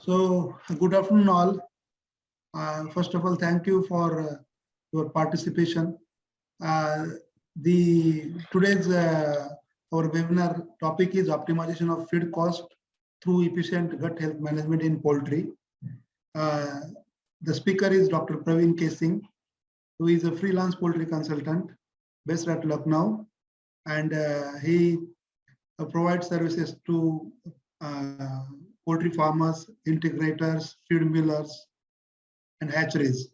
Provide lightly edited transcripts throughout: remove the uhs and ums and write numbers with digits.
So, good afternoon, all. First of all, thank you for your participation. Today's our webinar topic is optimization of feed cost through efficient gut health management in poultry. The speaker is Dr. Praveen K. Singh, who is a freelance poultry consultant based at Lucknow, and he provides services to poultry farmers, integrators, feed millers, and hatcheries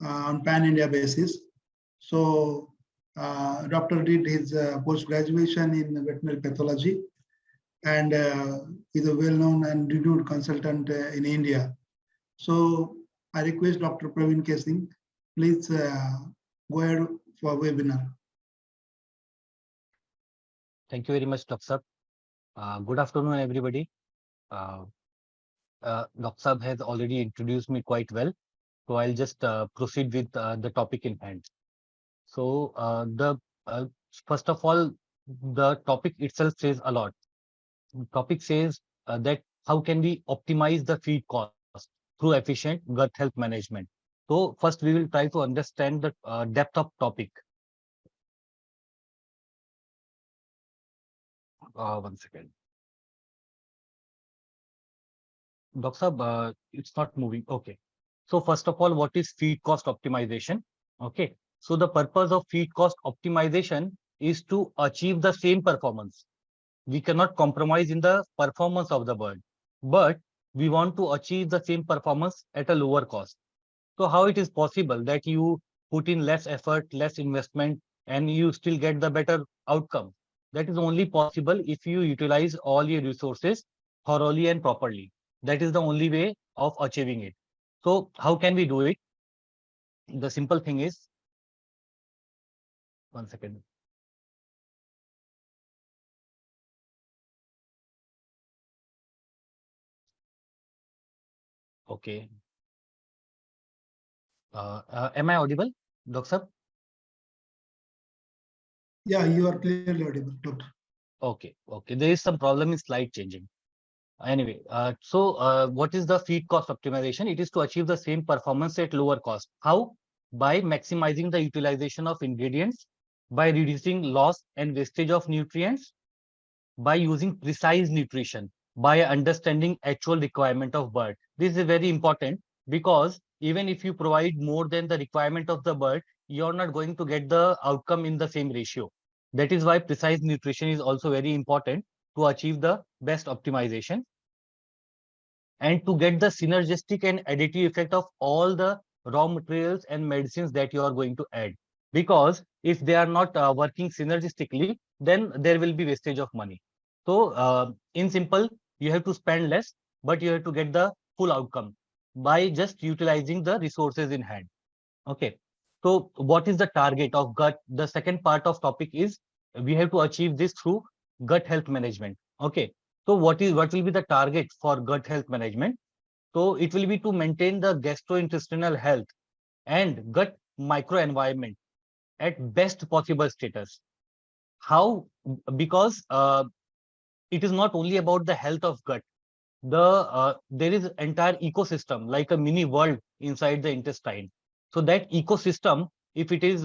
on pan-India basis. So, doctor did his post-graduation in veterinary pathology and is a well-known and renowned consultant in India. So, I request Dr. Praveen K. Singh, please go ahead for webinar. Thank you very much, Dr. Good afternoon, everybody. Dr. Sab has already introduced me quite well, so I'll just proceed with the topic in hand. So, first of all, the topic itself says a lot. The topic says that how can we optimize the feed cost through efficient gut health management. So, first we will try to understand the depth of topic. 1 second. Dr. Sab, it's not moving. Okay. So first of all, what is feed cost optimization? Okay. So the purpose of feed cost optimization is to achieve the same performance. We cannot compromise in the performance of the bird, but we want to achieve the same performance at a lower cost. So how it is possible that you put in less effort, less investment, and you still get the better outcome? That is only possible if you utilize all your resources thoroughly and properly. That is the only way of achieving it. So how can we do it? The simple thing is, 1 second. Okay. Am I audible, Doctor? Yeah, you are clearly audible, Doctor. Okay. There is some problem in slide changing. Anyway, what is the feed cost optimization? It is to achieve the same performance at lower cost. How? By maximizing the utilization of ingredients, by reducing loss and wastage of nutrients, by using precise nutrition, by understanding actual requirement of bird. This is very important because even if you provide more than the requirement of the bird, you're not going to get the outcome in the same ratio. That is why precise nutrition is also very important to achieve the best optimization and to get the synergistic and additive effect of all the raw materials and medicines that you are going to add. Because if they are not working synergistically, then there will be wastage of money. So in simple, you have to spend less, but you have to get the full outcome by just utilizing the resources in hand. Okay. So what is the target of gut? The second part of topic is we have to achieve this through gut health management. Okay. So what will be the target for gut health management? So it will be to maintain the gastrointestinal health and gut microenvironment at best possible status. How? Because it is not only about the health of gut. There is entire ecosystem like a mini world inside the intestine. So that ecosystem, if it is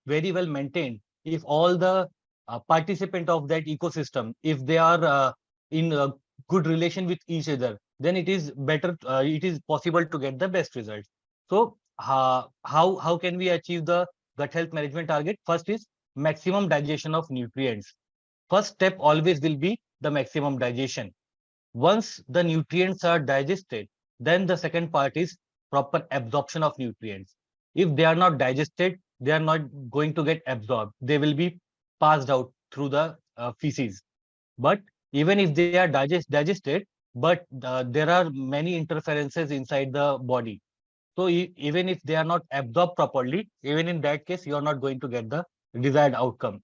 very well maintained, if all the participant of that ecosystem, if they are in a good relation with each other, then it is better. It is possible to get the best results. So how can we achieve the gut health management target? First is maximum digestion of nutrients. First step always will be the maximum digestion. Once the nutrients are digested, then the second part is proper absorption of nutrients. If they are not digested, they are not going to get absorbed. They will be passed out through the feces. But even if they are digested, but there are many interferences inside the body. So even if they are not absorbed properly, even in that case, you are not going to get the desired outcome.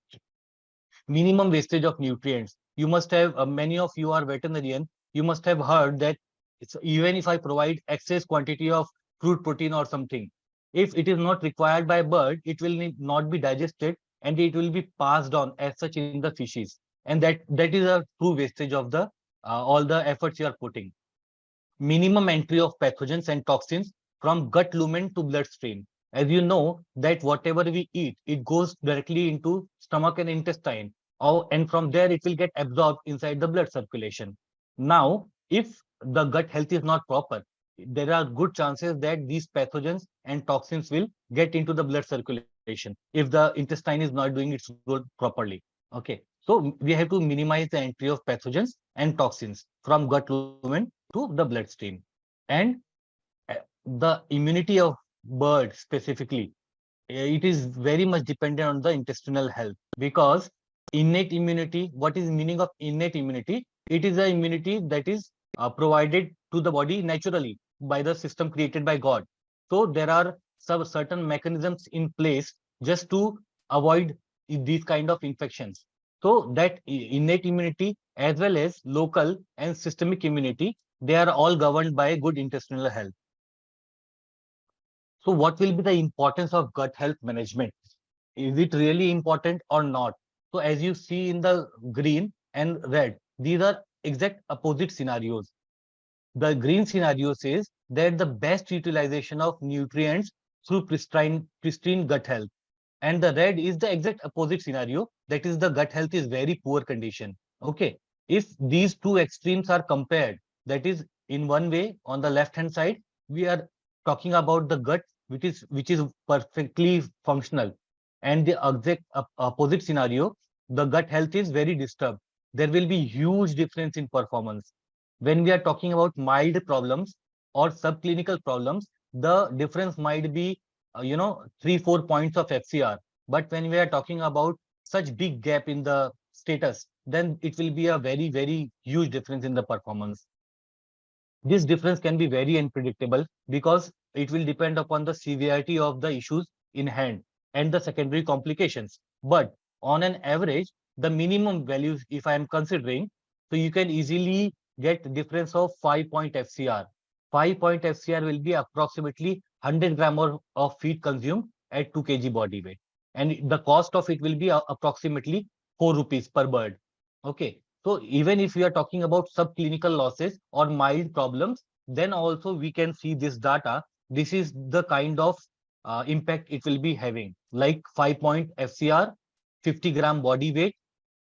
Minimum wastage of nutrients. You must have, many of you are veterinarian, you must have heard that even if I provide excess quantity of crude protein or something, if it is not required by bird, it will not be digested and it will be passed on as such in the fishes. And that is a true wastage of the all the efforts you are putting. minimum entry of pathogens and toxins from gut lumen to bloodstream. As you know that whatever we eat, it goes directly into stomach and intestine, and from there it will get absorbed inside the blood circulation. Now, if the gut health is not proper, there are good chances that these pathogens and toxins will get into the blood circulation if the intestine is not doing its good properly. Okay, so we have to minimize the entry of pathogens and toxins from gut lumen to the bloodstream. And uh, the immunity of birds specifically, it is very much dependent on the intestinal health, because innate immunity, what is meaning of innate immunity? It is a immunity that is provided to the body naturally by the system created by God. So there are some certain mechanisms in place just to avoid these kind of infections. So that innate immunity as well as local and systemic immunity, they are all governed by good intestinal health. So what will be the importance of gut health management? Is it really important or not? So as you see in the green and red, these are exact opposite scenarios. The green scenario says that the best utilization of nutrients through pristine gut health. And the red is the exact opposite scenario, that is the gut health is very poor condition. Okay. If these two extremes are compared, that is in one way on the left hand side, we are talking about the gut which is perfectly functional, and the exact opposite scenario, the gut health is very disturbed. There will be huge difference in performance. When we are talking about mild problems or subclinical problems, the difference might be 3-4 points of FCR. But when we are talking about such big gap in the status, then it will be a very, very huge difference in the performance. This difference can be very unpredictable because it will depend upon the severity of the issues in hand and the secondary complications. But on an average, the minimum values, if I am considering, so you can easily get difference of 5-point FCR. 5-point FCR will be approximately 100 gram of feed consumed at 2 kg body weight. And the cost of it will be approximately 4 rupees per bird. Okay. So even if we are talking about subclinical losses or mild problems, then also we can see this data. This is the kind of impact it will be having, like 5-point FCR, 50 gram body weight,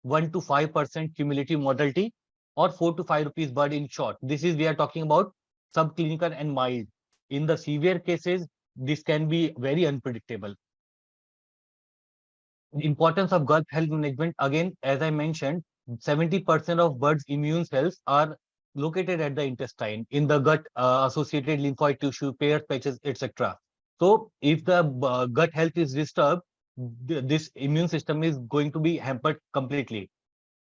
1 to 5% cumulative mortality, or 4 to 5 rupees bird in short. This is we are talking about subclinical and mild. In the severe cases, this can be very unpredictable. The importance of gut health management, again, as I mentioned, 70% of birds' immune cells are located at the intestine, in the gut associated lymphoid tissue, pairs, patches, etc. So if the gut health is disturbed, this immune system is going to be hampered completely.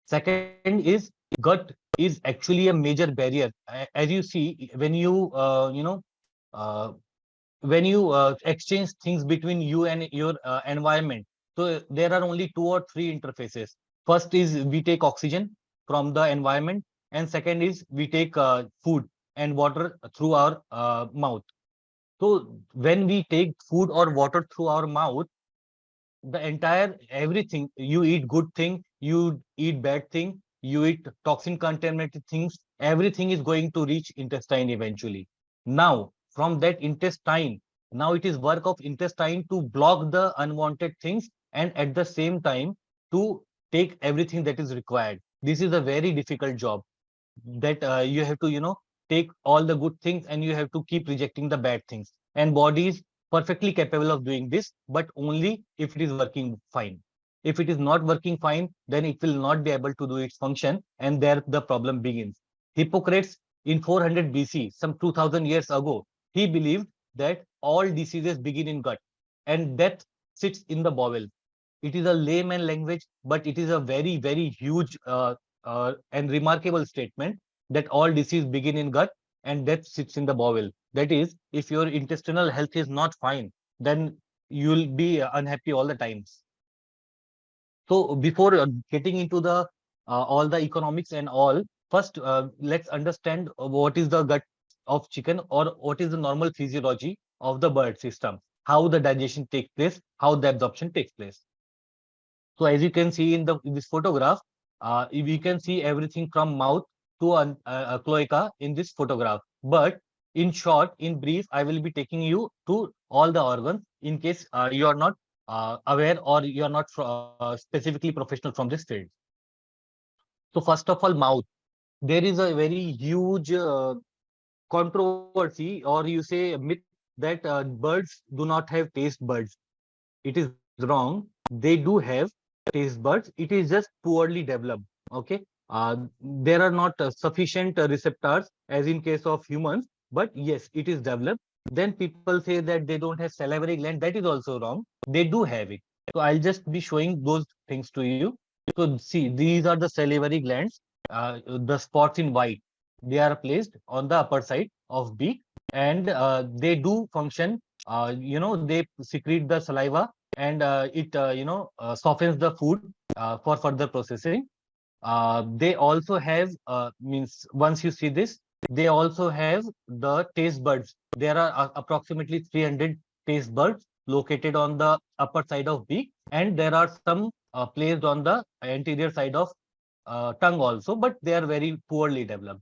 Second is, gut is actually a major barrier. As you see, uh, when you exchange things between you and your environment, so there are only 2 or 3 interfaces. First is we take oxygen from the environment, and second is we take food and water through our mouth. So when we take food or water through our mouth, the entire everything, you eat good thing, you eat bad thing, you eat toxin contaminated things, everything is going to reach intestine eventually. Now from that intestine, now it is work of intestine to block the unwanted things and at the same time to take everything that is required. This is a very difficult job, that you have to take all the good things and you have to keep rejecting the bad things, and body is perfectly capable of doing this, but only if it is working fine. If it is not working fine, then it will not be able to do its function, and there the problem begins. Hippocrates in 400 BC, some 2000 years ago, he believed that all diseases begin in gut and death sits in the bowel. It is a layman language, but it is a very, very huge and remarkable statement, that all disease begin in gut and death sits in the bowel. That is, if your intestinal health is not fine, then you'll be unhappy all the times. So before getting into the all the economics and all, first let's understand what is the gut of chicken, or what is the normal physiology of the bird system, how the digestion takes place, how the absorption takes place. So as you can see in this photograph, we can see everything from mouth to a cloaca in this photograph. But in short, in brief, I will be taking you to all the organs in case you are not aware or you are not specifically professional from this field. So first of all, mouth. There is a very huge controversy, or you say a myth, that birds do not have taste buds. It is wrong. They do have taste buds. It is just poorly developed. Okay. There are not sufficient receptors as in case of humans, but yes, it is developed. Then people say that they don't have salivary gland. That is also wrong. They do have it. So I'll just be showing those things to you. So see, these are the salivary glands. The spots in white. They are placed on the upper side of beak, and they do function. They secrete the saliva, and it softens the food for further processing. They also have means once you see this, they also have the taste buds. There are approximately 300 taste buds located on the upper side of beak, and there are some placed on the anterior side of tongue also, but they are very poorly developed.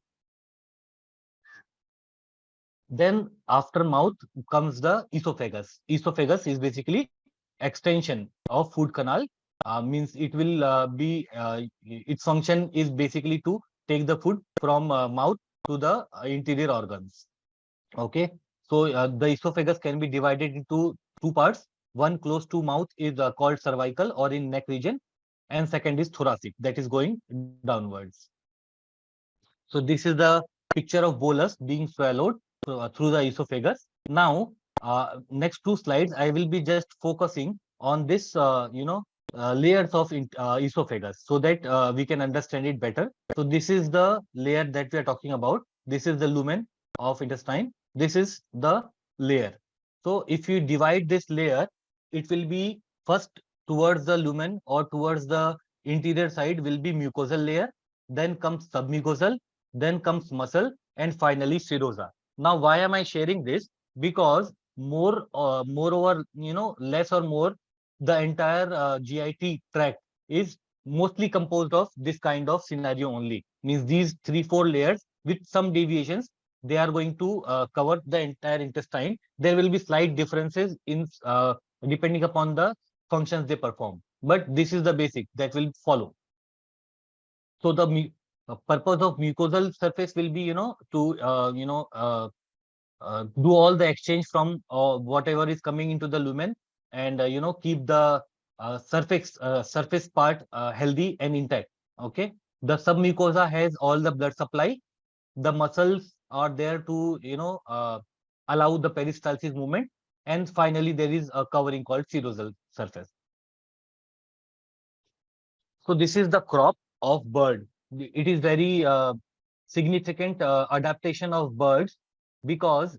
Then after mouth comes the esophagus. Esophagus is basically extension of food canal. Means it will be its function is basically to take the food from mouth to the interior organs. Okay, so the esophagus can be divided into two parts. One close to mouth is called cervical or in neck region, and second is thoracic, that is going downwards. So this is the picture of bolus being swallowed through the esophagus. Now, next two slides, I will be just focusing on this, layers of esophagus so that we can understand it better. So this is the layer that we are talking about. This is the lumen of intestine. This is the layer. So if you divide this layer, it will be first towards the lumen or towards the interior side will be mucosal layer, then comes submucosal, then comes muscle, and finally serosa. Now, why am I sharing this? Because moreover, less or more, the entire GIT tract is mostly composed of this kind of scenario only. Means these three, four layers with some deviations, they are going to cover the entire intestine. There will be slight differences in depending upon the functions they perform. But this is the basic that will follow. So the purpose of mucosal surface will be, to do all the exchange from whatever is coming into the lumen, and keep the surface part healthy and intact. Okay, the submucosa has all the blood supply. The muscles are there to allow the peristalsis movement, and finally there is a covering called serosal surface. So this is the crop of bird. It is very significant adaptation of birds, because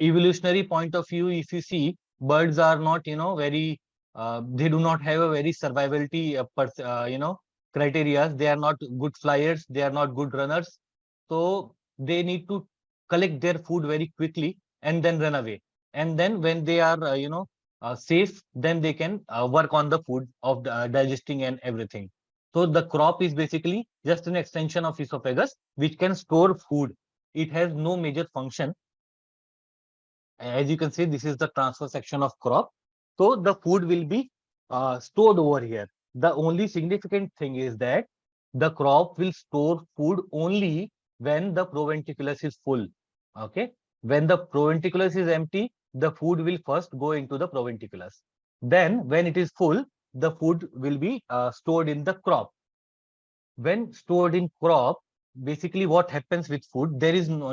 evolutionary point of view, if you see, birds are not, very, they do not have a very survivability, criteria. They are not good flyers. They are not good runners. So they need to collect their food very quickly and then run away. And then when they are, safe, then they can work on the food of the, digesting and everything. So the crop is basically just an extension of esophagus, which can store food. It has no major function. As you can see, this is the transfer section of crop. So the food will be stored over here. The only significant thing is that the crop will store food only when the proventriculus is full. Okay. When the proventriculus is empty, the food will first go into the proventriculus. Then when it is full, the food will be stored in the crop. When stored in crop, basically what happens with food, there is no,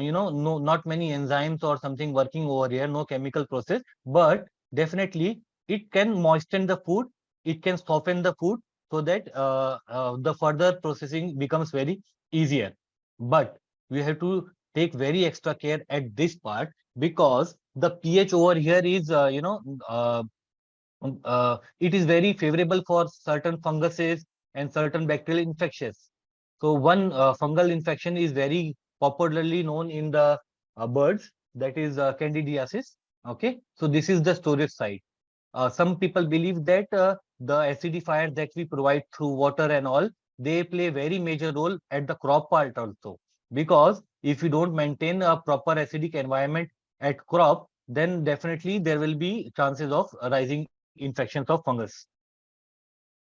not many enzymes or something working over here, no chemical process, but definitely it can moisten the food, it can soften the food, so that the further processing becomes very easier. But we have to take very extra care at this part, because the pH over here is it is very favorable for certain funguses and certain bacterial infections. So one fungal infection is very popularly known in the birds, that is candidiasis. Okay, so this is the storage site. Some people believe that the acidifier that we provide through water and all, they play very major role at the crop part also. because if you don't maintain a proper acidic environment at crop, then definitely there will be chances of rising infections of fungus.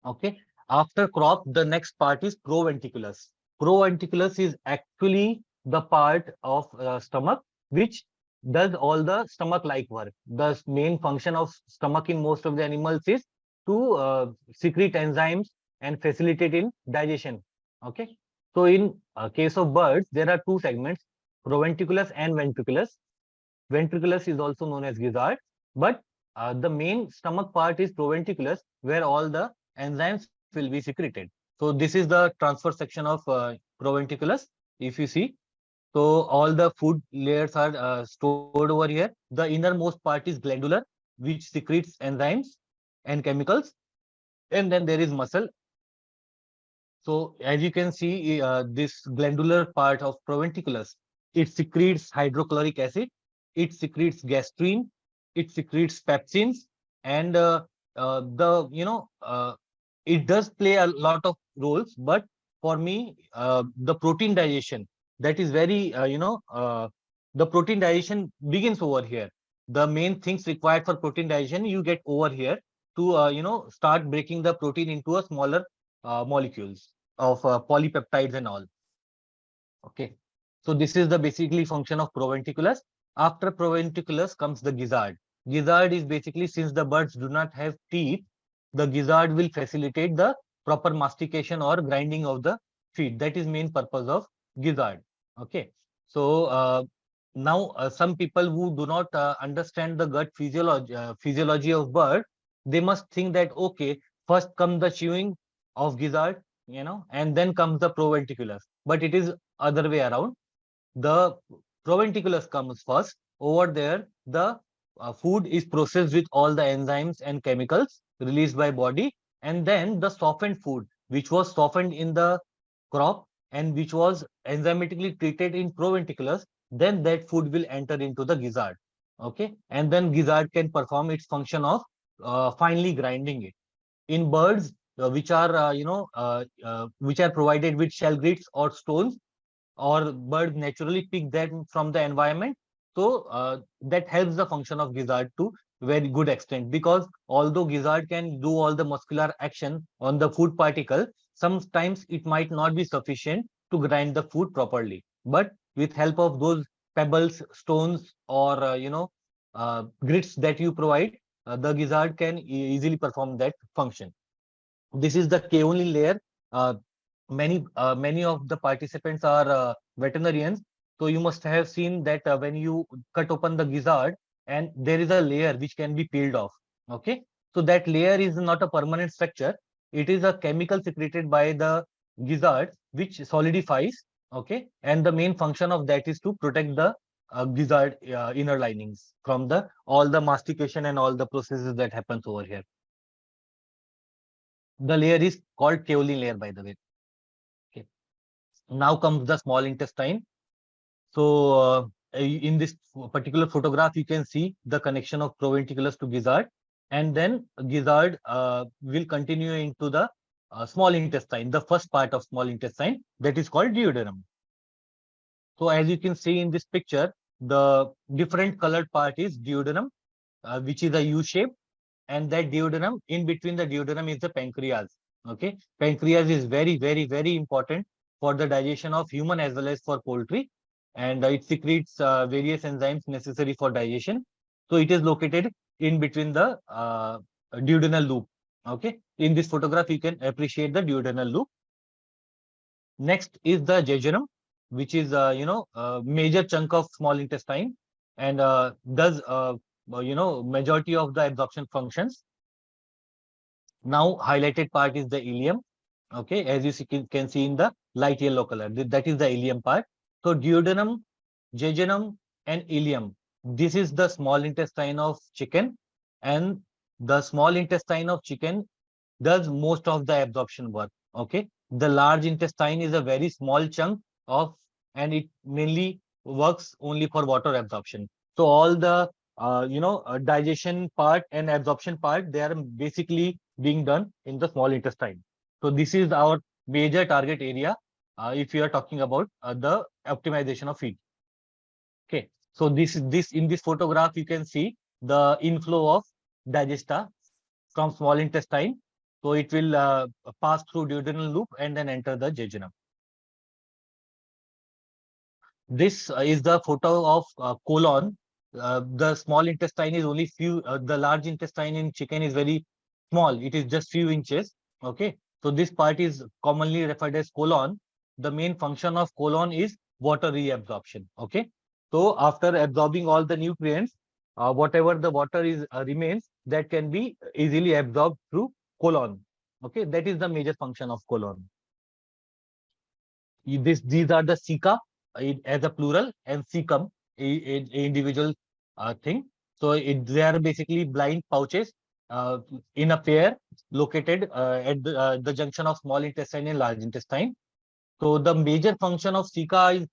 Okay. After crop, the next part is proventriculus. Proventriculus is actually the part of stomach which does all the stomach-like work. The main function of stomach in most of the animals is to secrete enzymes and facilitate in digestion. Okay. So in case of birds, there are two segments, proventriculus and ventriculus. Ventriculus is also known as gizzard, but the main stomach part is proventriculus, where all the enzymes will be secreted. So this is the transfer section of proventriculus. If you see, so all the food layers are stored over here. The innermost part is glandular, which secretes enzymes and chemicals, and then there is muscle. So as you can see, this glandular part of proventriculus, it secretes hydrochloric acid, it secretes gastrin, it secretes pepsins, and the it does play a lot of roles. But for me, the protein digestion, that is very the protein digestion begins over here. The main things required for protein digestion you get over here to start breaking the protein into a smaller molecules of polypeptides and all. Okay. So this is the basically function of proventriculus. After proventriculus comes the gizzard. Gizzard is basically, since the birds do not have teeth, the gizzard will facilitate the proper mastication or grinding of the feed. That is main purpose of gizzard. Okay. So now some people who do not understand the gut physiology of bird, they must think that okay, first come the chewing of gizzard, and then comes the proventriculus. But it is other way around. The proventriculus comes first. Over there, the food is processed with all the enzymes and chemicals released by body, and then the softened food, which was softened in the crop and which was enzymatically treated in proventriculus, then that food will enter into the gizzard. Okay, and then gizzard can perform its function of finely grinding it. In birds, which are provided with shell grits or stones, or birds naturally pick them from the environment. So that helps the function of gizzard to very good extent, because although gizzard can do all the muscular action on the food particle, sometimes it might not be sufficient to grind the food properly. But with help of those pebbles, stones, or grits that you provide, the gizzard can easily perform that function. This is the K-only layer. Uh, many of the participants are veterinarians, so you must have seen that when you cut open the gizzard, and there is a layer which can be peeled off. Okay, so that layer is not a permanent structure. It is a chemical secreted by the gizzard which solidifies. Okay, and the main function of that is to protect the gizzard inner linings from the all the mastication and all the processes that happens over here. The layer is called kaolin layer, by the way. Okay. Now comes the small intestine. So in this particular photograph, you can see the connection of proventriculus to gizzard, and then gizzard will continue into the small intestine, the first part of small intestine, that is called duodenum. So as you can see in this picture, the different colored part is duodenum, which is a U shape, and that duodenum, in between the duodenum is the pancreas. Okay, pancreas is very important for the digestion of human as well as for poultry, and it secretes various enzymes necessary for digestion. So it is located in between the duodenal loop. Okay, in this photograph you can appreciate the duodenal loop. Next is the jejunum, which is a major chunk of small intestine, and does majority of the absorption functions. Now highlighted part is the ileum. Okay, as you can see in the light yellow color, that is the ileum part. So duodenum, jejunum, and ileum, this is the small intestine of chicken, and the small intestine of chicken does most of the absorption work. Okay, the large intestine is a very small chunk of, and it mainly works only for water absorption. So all the digestion part and absorption part, they are basically being done in the small intestine. So this is our major target area. if you are talking about the optimization of feed. Okay, so this in this photograph you can see the inflow of digesta from small intestine. So it will pass through duodenal loop and then enter the jejunum. This is the photo of colon. The small intestine is only few. The large intestine in chicken is very small. It is just few inches. Okay, so this part is commonly referred as colon. The main function of colon is water reabsorption. Okay, so after absorbing all the nutrients, whatever the water is remains, that can be easily absorbed through colon. Okay, that is the major function of colon. These are the ceca as a plural and cecum individual thing. So they are basically blind pouches in a pair located at the junction of small intestine and large intestine. So the major function of ceca is,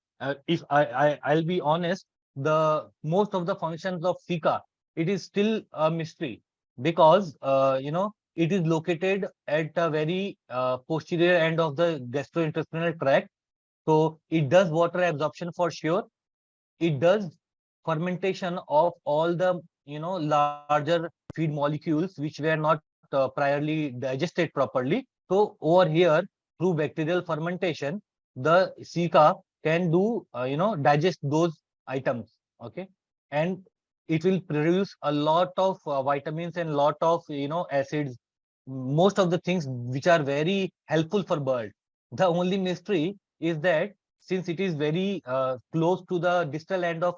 if I'll be honest, the most of the functions of ceca, it is still a mystery, because it is located at a very posterior end of the gastrointestinal tract. So it does water absorption for sure. It does fermentation of all the larger feed molecules which were not priorly digested properly. So over here, through bacterial fermentation, the Zika can do digest those items. Okay, and it will produce a lot of vitamins and lot of acids, most of the things which are very helpful for bird. The only mystery is that since it is very close to the distal end of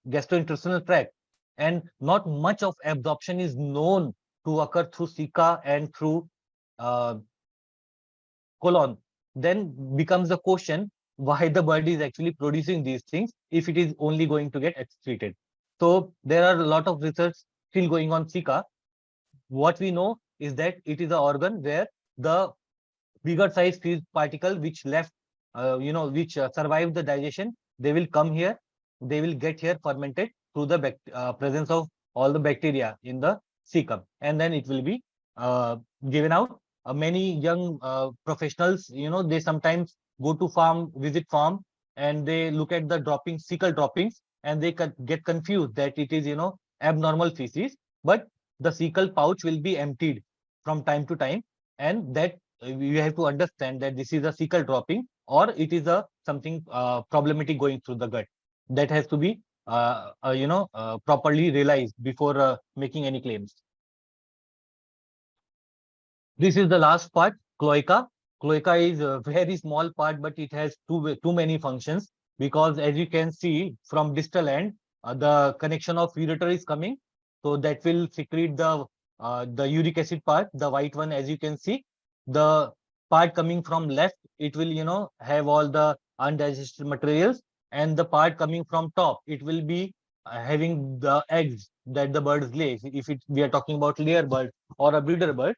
gastrointestinal tract, and not much of absorption is known to occur through ceca and through uh, colon, then becomes the question why the bird is actually producing these things if it is only going to get excreted. So there are a lot of research still going on ceca. What we know is that it is an organ where the bigger size feed particle which left, which survived the digestion, they will come here, they will get here fermented through the presence of all the bacteria in the cecum, and then it will be given out. Many young professionals, they sometimes go to farm, visit farm, and they look at the droppings, cecal droppings, and they get confused that it is, abnormal feces, but the cecal pouch will be emptied from time to time, and that you have to understand that this is a cecal dropping or it is a something problematic going through the gut, that has to be properly realized before making any claims. This is the last part, cloaca. Cloaca is a very small part, but it has too many functions, because as you can see from distal end, the connection of ureter is coming, so that will secrete the uric acid part, the white one, as you can see. The part coming from left, it will have all the undigested materials, and the part coming from top, it will be having the eggs that the birds lay. If we are talking about layer bird or a breeder bird,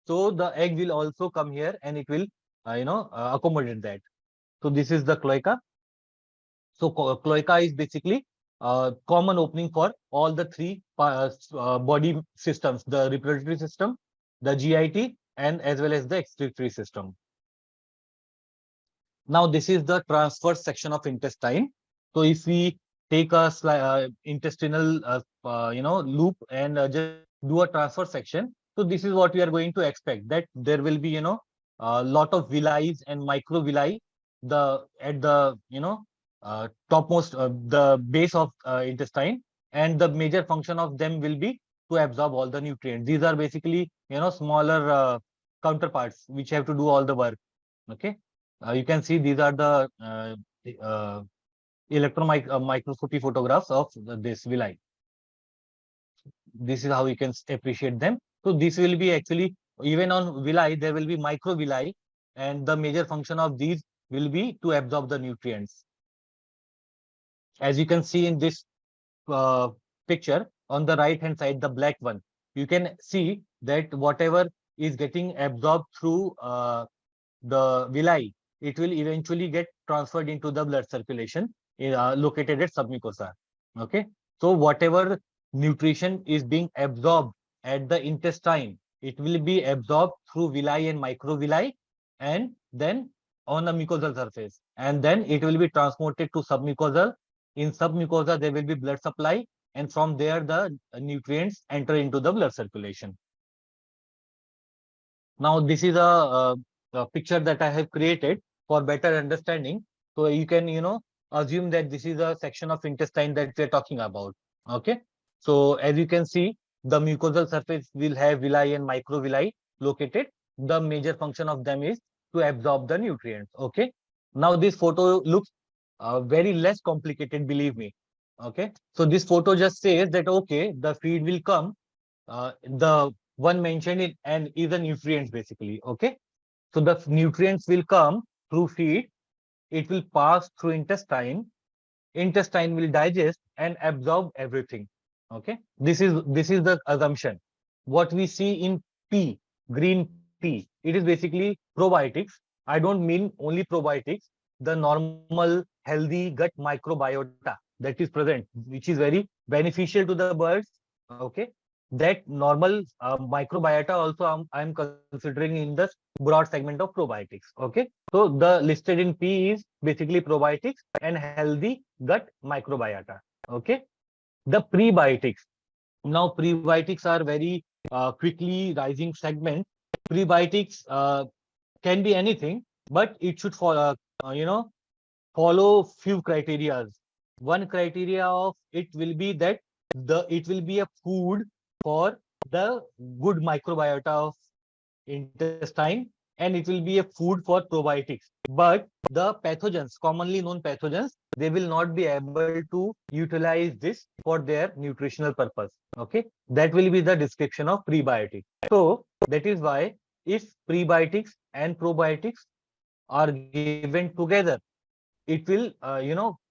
so the egg will also come here and it will accommodate that. So this is the cloaca. So cloaca is basically common opening for all the three body systems: the reproductive system, the GIT, and as well as the excretory system. Now this is the transverse section of intestine. So if we take a intestinal loop and just do a transverse section, so this is what we are going to expect, that there will be a lot of villi and microvilli the at the topmost the base of intestine, and the major function of them will be to absorb all the nutrients. These are basically smaller counterparts which have to do all the work. Okay, you can see these are the uh, microscopy photographs of this villi. This is how you can appreciate them. So this will be actually, even on villi, there will be microvilli, and the major function of these will be to absorb the nutrients. As you can see in this uh, picture on the right hand side, the black one, you can see that whatever is getting absorbed through the villi, it will eventually get transferred into the blood circulation located at submucosa. Okay, so whatever nutrition is being absorbed at the intestine, it will be absorbed through villi and microvilli, and then on the mucosal surface, and then it will be transported to submucosal. In submucosa, there will be blood supply, and from there the nutrients enter into the blood circulation. Now, this is a picture that I have created for better understanding. So you can, assume that this is a section of intestine that we're talking about. Okay. So as you can see, the mucosal surface will have villi and microvilli located. The major function of them is to absorb the nutrients. Okay. Now this photo looks very less complicated, believe me. Okay. So this photo just says that, okay, the feed will come, the one mentioned in and is the nutrients basically. Okay, so the nutrients will come through feed, it will pass through intestine will digest and absorb everything. Okay, this is the assumption. What we see in pea, green pea, it is basically probiotics. I don't mean only probiotics, the normal healthy gut microbiota that is present, which is very beneficial to the birds. Okay, that normal microbiota also I'm considering in the broad segment of probiotics. Okay, so the listed in P is basically probiotics and healthy gut microbiota. Okay, the prebiotics. Now prebiotics are very quickly rising segment. Prebiotics can be anything, but it should follow few criteria. One criteria of it will be that it will be a food for the good microbiota of intestine, and it will be a food for probiotics. But the pathogens, commonly known pathogens, they will not be able to utilize this for their nutritional purpose. Okay, that will be the description of prebiotic. So that is why if prebiotics and probiotics are given together, it will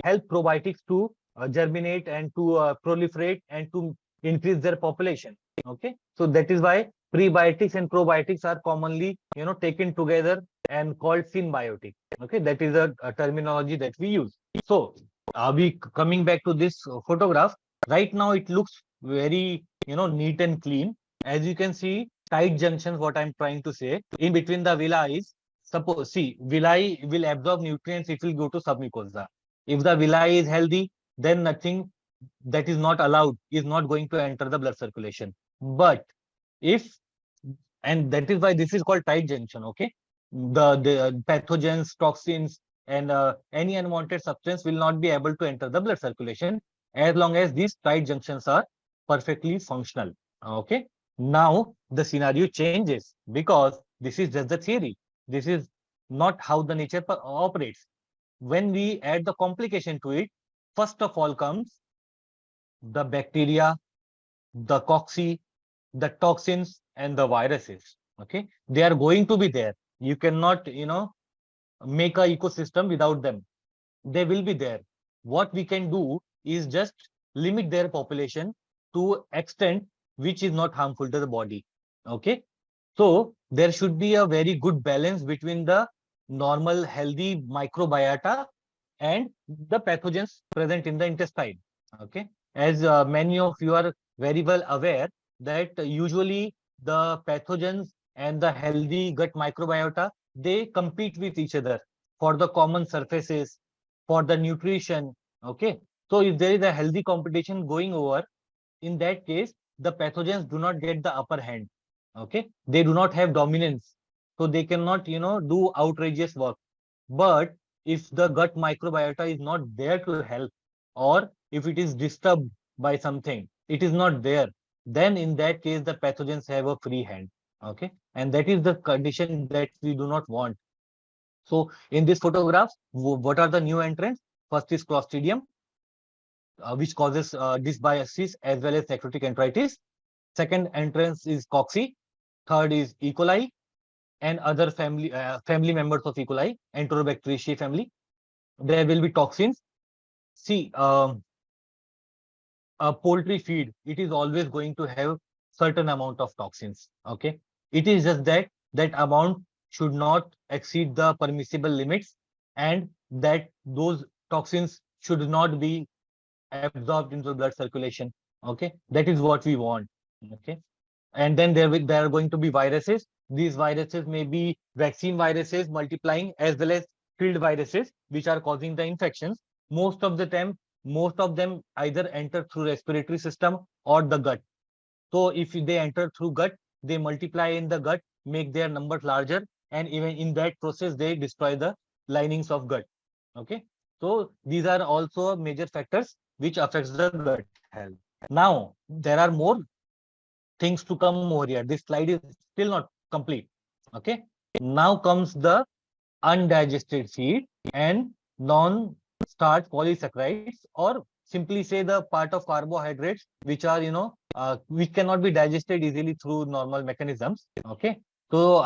help probiotics to germinate and to proliferate and to increase their population. Okay, so that is why prebiotics and probiotics are commonly taken together and called symbiotic. Okay, that is a terminology that we use. So we coming back to this photograph. Right now it looks very neat and clean. As you can see, tight junctions, what I'm trying to say, in between the villi. Suppose, see, villi will absorb nutrients, it will go to submucosa. If the villi is healthy, then nothing that is not allowed is not going to enter the blood circulation. But if, and that is why this is called tight junction, okay? The pathogens, toxins, and any unwanted substance will not be able to enter the blood circulation as long as these tight junctions are perfectly functional. Okay. Now the scenario changes because this is just the theory. This is not how the nature operates. When we add the complication to it, first of all comes the bacteria, the cocci, the toxins, and the viruses. Okay, they are going to be there. You cannot, make a ecosystem without them. They will be there. What we can do is just limit their population to extent which is not harmful to the body. Okay, so there should be a very good balance between the normal healthy microbiota and the pathogens present in the intestine. Okay, as many of you are very well aware that usually the pathogens and the healthy gut microbiota, they compete with each other for the common surfaces, for the nutrition. Okay, so if there is a healthy competition going over, in that case the pathogens do not get the upper hand. Okay, they do not have dominance, so they cannot do outrageous work. But if the gut microbiota is not there to help, or if it is disturbed by something, it is not there, then in that case the pathogens have a free hand. Okay, and that is the condition that we do not want. So in this photograph, what are the new entrants? First is Clostridium, which causes dysbiosis as well as necrotic enteritis. Second entrance is Cocci. Third is E. coli and other family members of E. coli, Enterobacteriaceae family. There will be toxins. See, a poultry feed, it is always going to have certain amount of toxins. Okay, it is just that that amount should not exceed the permissible limits, and that those toxins should not be absorbed into blood circulation. Okay, that is what we want. Okay, and then there are going to be viruses. These viruses may be vaccine viruses multiplying as well as field viruses, which are causing the infections. Most of the time, most of them either enter through respiratory system or the gut. So if they enter through gut, they multiply in the gut, make their numbers larger, and even in that process, they destroy the linings of gut. Okay. So these are also major factors which affects the gut health. Now, there are more things to come over here. This slide is still not complete. Okay. Now comes the undigested feed and non-starch polysaccharides, or simply say the part of carbohydrates which are, which cannot be digested easily through normal mechanisms. Okay. So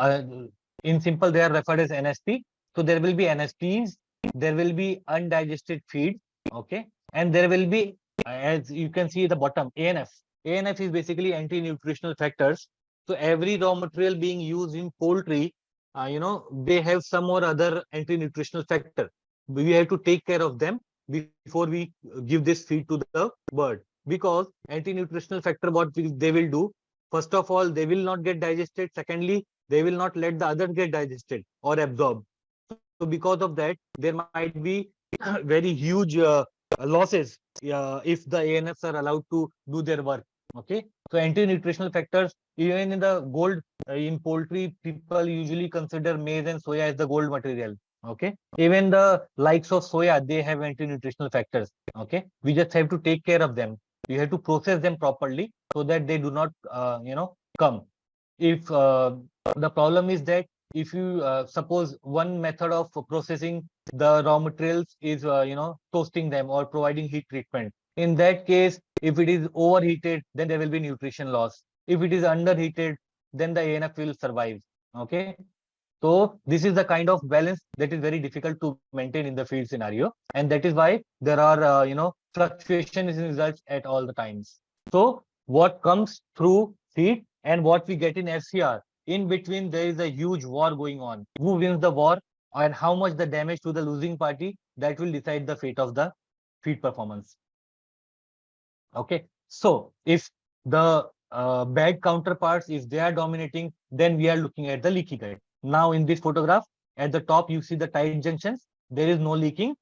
in simple, they are referred as NSP. So there will be NSPs, there will be undigested feed. Okay. And there will be, as you can see at the bottom, ANF. ANF is basically anti-nutritional factors. So every raw material being used in poultry, they have some or other anti-nutritional factor. We have to take care of them before we give this feed to the bird, because anti-nutritional factor, they will do, first of all, they will not get digested. Secondly, they will not let the others get digested or absorbed. So because of that, there might be very huge losses if the ANFs are allowed to do their work. Okay. So anti-nutritional factors, even in the gold, in poultry, people usually consider maize and soya as the gold material. Okay. Even the likes of soya, they have anti-nutritional factors. Okay. We just have to take care of them. We have to process them properly so that they do not, come. If the problem is that if you suppose one method of processing the raw materials is, toasting them or providing heat treatment. In that case, if it is overheated, then there will be nutrition loss. If it is underheated, then the ANF will survive. Okay. So this is the kind of balance that is very difficult to maintain in the field scenario, and that is why there are fluctuations in results at all the times. So what comes through feed and what we get in FCR, in between there is a huge war going on. Who wins the war and how much the damage to the losing party, that will decide the fate of the feed performance. Okay, so if the bad counterparts, if they are dominating, then we are looking at the leaky gut. Now in this photograph, at the top you see the tight junctions, there is no leaking,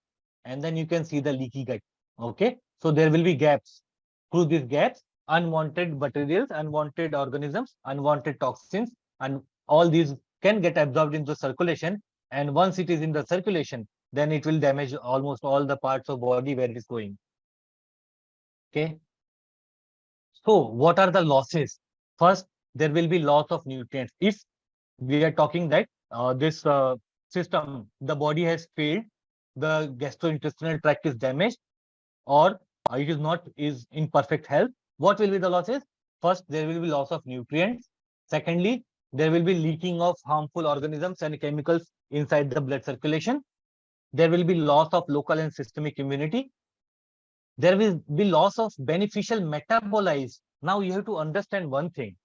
and then you can see the leaky gut. Okay, so there will be gaps. Through these gaps, unwanted materials, unwanted organisms, unwanted toxins, and all these can get absorbed into circulation. And once it is in the circulation, then it will damage almost all the parts of body where it is going. Okay. So what are the losses? First, there will be loss of nutrients. If we are talking that this system, the body has failed, the gastrointestinal tract is damaged, or it is not is in perfect health, what will be the losses? First, there will be loss of nutrients. Secondly, there will be leaking of harmful organisms and chemicals inside the blood circulation. There will be loss of local and systemic immunity. There will be loss of beneficial metabolites. Now you have to understand one thing.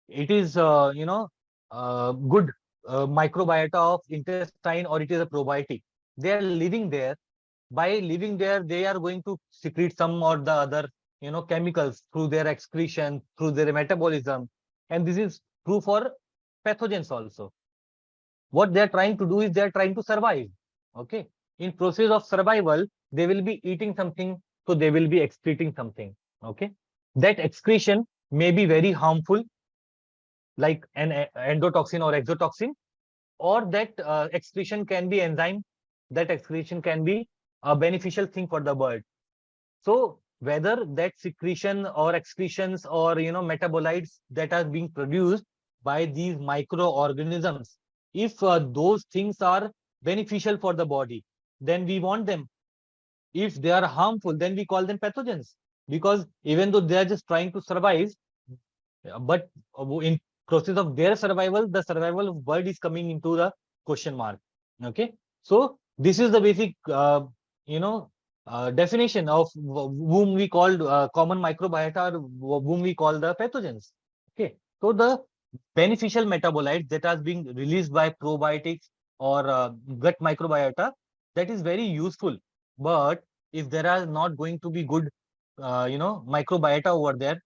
It is, good microbiota of intestine, or it is a probiotic. They are living there. By living there, they are going to secrete some or the other, chemicals through their excretion, through their metabolism. And this is true for pathogens also. What they are trying to do is they are trying to survive. Okay. In process of survival, they will be eating something, so they will be excreting something. Okay. That excretion may be very harmful, like an endotoxin or exotoxin, or that excretion can be enzyme. That excretion can be a beneficial thing for the bird. So whether that secretion or excretions or metabolites that are being produced by these microorganisms, if those things are beneficial for the body, then we want them. If they are harmful, then we call them pathogens, because even though they are just trying to survive, but in process of their survival, the survival of bird is coming into the question mark. Okay, so this is the basic definition of whom we called common microbiota, or whom we call the pathogens. Okay, so the beneficial metabolites that are being released by probiotics or gut microbiota, that is very useful. But if there are not going to be good microbiota over there,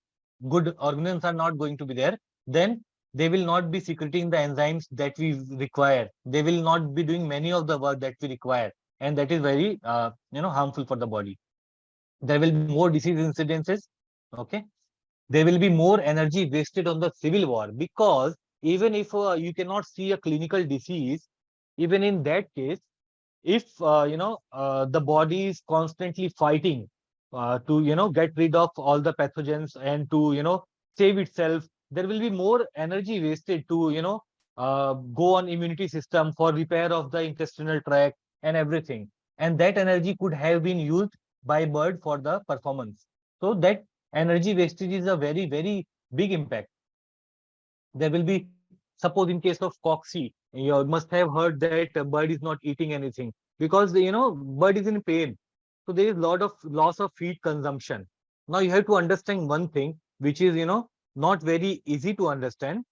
good organisms are not going to be there, then they will not be secreting the enzymes that we require. They will not be doing many of the work that we require, and that is very harmful for the body. There will be more disease incidences. Okay, there will be more energy wasted on the civil war, because even if you cannot see a clinical disease, even in that case, if the body is constantly fighting to get rid of all the pathogens and to save itself, there will be more energy wasted to go on immunity system for repair of the intestinal tract and everything, and that energy could have been used by bird for the performance. So that energy wastage is a very, very big impact. There will be, suppose in case of cocci, you must have heard that a bird is not eating anything because bird is in pain. So there is a lot of loss of feed consumption. Now you have to understand one thing, which is not very easy to understand.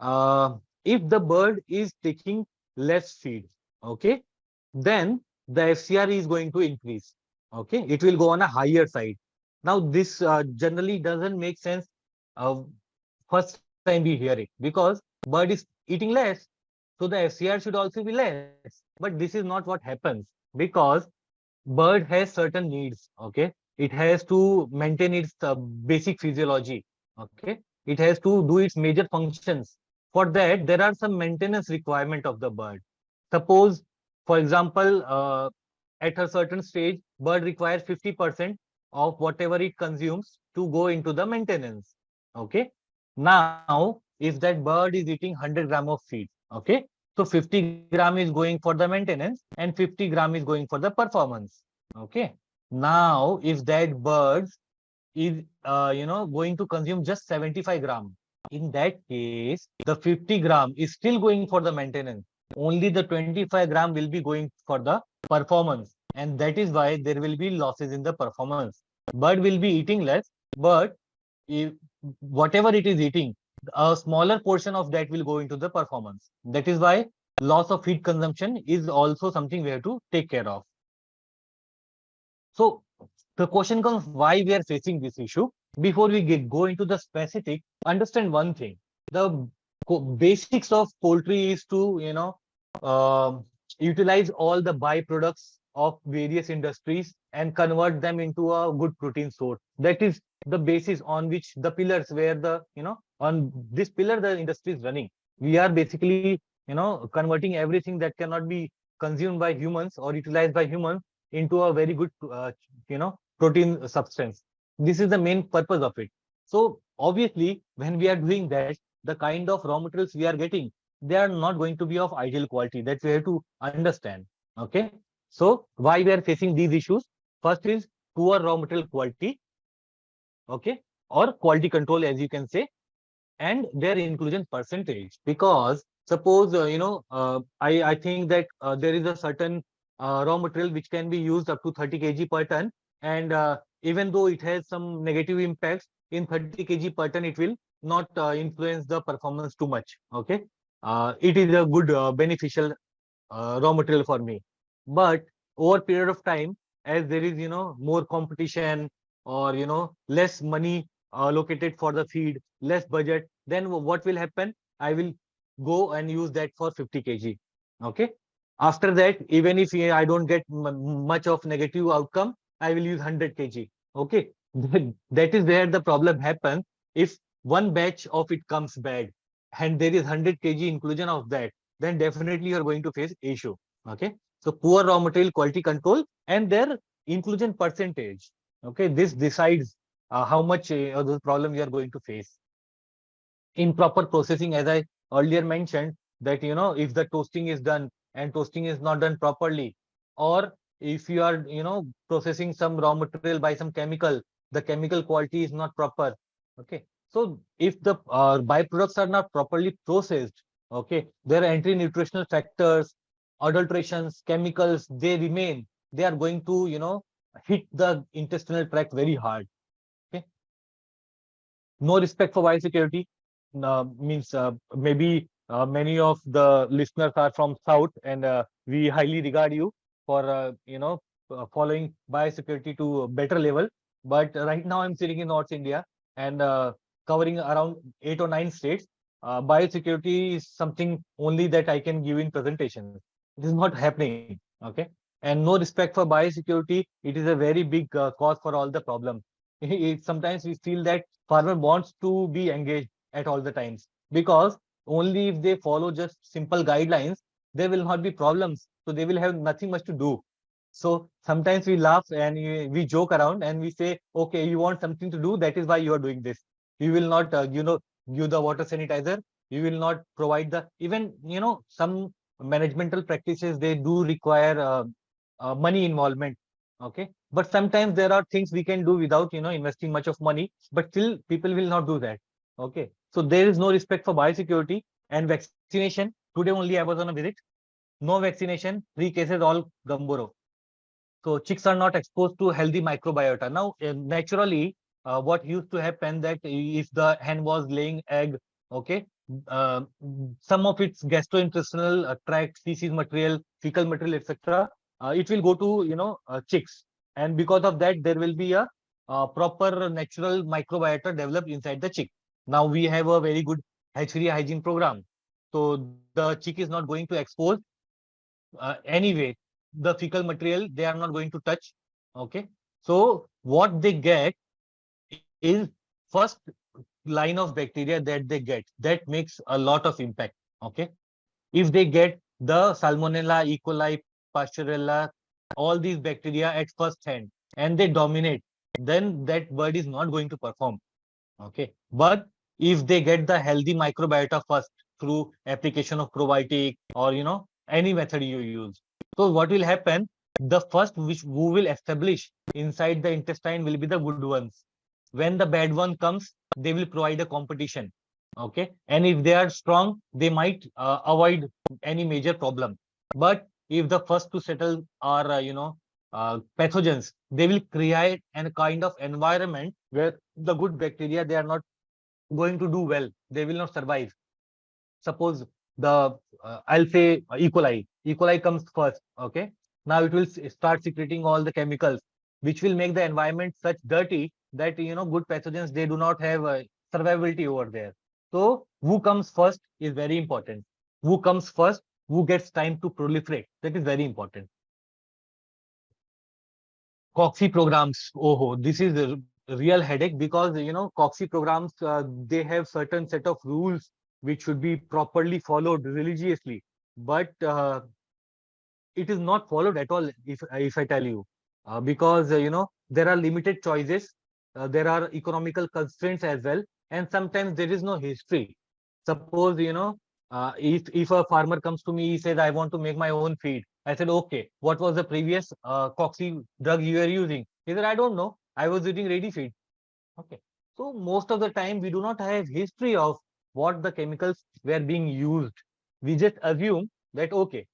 uh, if the bird is taking less feed, okay, then the FCR is going to increase. Okay, it will go on a higher side. Now this generally doesn't make sense uh, first time we hear it, because bird is eating less, so the FCR should also be less. But this is not what happens, because bird has certain needs. Okay, it has to maintain its basic physiology. Okay, it has to do its major functions. For that, there are some maintenance requirement of the bird. Suppose, for example, at a certain stage, bird requires 50% of whatever it consumes to go into the maintenance. Okay, now if that bird is eating 100 gram of feed, okay, so 50 gram is going for the maintenance and 50 gram is going for the performance. Okay. Now, if that bird is, going to consume just 75 gram, in that case, the 50 gram is still going for the maintenance. Only the 25 gram will be going for the performance. And that is why there will be losses in the performance. Bird will be eating less, but if, whatever it is eating, a smaller portion of that will go into the performance. That is why loss of feed consumption is also something we have to take care of. So the question comes, why we are facing this issue. Before we go into the specific, understand one thing. The basics of poultry is to utilize all the byproducts of various industries and convert them into a good protein source. That is the basis on which the pillars, where the on this pillar the industry is running. We are basically converting everything that cannot be consumed by humans or utilized by humans into a very good protein substance. This is the main purpose of it. So obviously, when we are doing that, the kind of raw materials we are getting, they are not going to be of ideal quality. That we have to understand. Okay. So why we are facing these issues? First is poor raw material quality. Okay. Or quality control, as you can say, and their inclusion percentage. Because suppose I think that there is a certain raw material which can be used up to 30 kg per ton, and even though it has some negative impacts, in 30 kg per ton it will not influence the performance too much. Okay, it is a good beneficial raw material for me. But over period of time, as there is more competition, or less money allocated for the feed, less budget, then what will happen? I will go and use that for 50 kg. Okay. After that, even if I don't get much of negative outcome, I will use 100 kg. Okay. That is where the problem happens. If one batch of it comes bad and there is 100 kg inclusion of that, then definitely you are going to face issue. Okay. So poor raw material quality control and their inclusion percentage. Okay. This decides how much of the problem you are going to face. Improper processing, as I earlier mentioned, that if the toasting is done and toasting is not done properly, or if you are processing some raw material by some chemical, the chemical quality is not proper. Okay, so if the byproducts are not properly processed, okay, their anti nutritional factors, adulterations, chemicals, they remain, they are going to hit the intestinal tract very hard. Okay, no respect for biosecurity. Means maybe many of the listeners are from south, and we highly regard you for following biosecurity to a better level. But right now I'm sitting in North India, and covering around 8 or 9 states. biosecurity is something only that I can give in presentations. It is not happening. Okay. And no respect for biosecurity, it is a very big cause for all the problems. Sometimes we feel that farmer wants to be engaged at all the times, because only if they follow just simple guidelines, there will not be problems. So they will have nothing much to do. So sometimes we laugh and we joke around and we say, okay, you want something to do, that is why you are doing this. You will not, give the water sanitizer. You will not provide the, even, some managemental practices, they do require money involvement. Okay. But sometimes there are things we can do without, investing much of money, but still people will not do that. Okay. So there is no respect for biosecurity and vaccination. Today only I was on a visit. No vaccination, 3 cases, all Gamboro. So chicks are not exposed to healthy microbiota. Now, naturally, what used to happen that if the hen was laying egg, okay, some of its gastrointestinal tract, feces material, fecal material, etc., it will go to chicks, and because of that, there will be a proper natural microbiota developed inside the chick. Now we have a very good hatchery hygiene program, so the chick is not going to expose anyway the fecal material, they are not going to touch. Okay. So what they get is first line of bacteria that they get, that makes a lot of impact. Okay. If they get the salmonella, E. coli, pasteurella, all these bacteria at first hand, and they dominate, then that bird is not going to perform. Okay. But if they get the healthy microbiota first through application of probiotic, or any method you use, so what will happen? The first which who will establish inside the intestine will be the good ones. When the bad one comes, they will provide a competition. Okay. And if they are strong, they might avoid any major problem. But if the first to settle are, pathogens, they will create a kind of environment where the good bacteria, they are not going to do well. They will not survive. Suppose the I'll say E. coli. E. coli comes first. Okay. Now it will start secreting all the chemicals, which will make the environment such dirty that good pathogens, they do not have survivability over there. So who comes first is very important. Who comes first? Who gets time to proliferate? That is very important. Coxy programs. Oh, this is a real headache, because Coxy programs, they have certain set of rules which should be properly followed religiously, but it is not followed at all. If I tell you, because there are limited choices, there are economical constraints as well, and sometimes there is no history. Suppose if a farmer comes to me, he says, I want to make my own feed. I said, okay, what was the previous coxy drug you were using? He said, I don't know, I was using ready feed. Okay. So most of the time we do not have history of what the chemicals were being used. We just assume that, okay,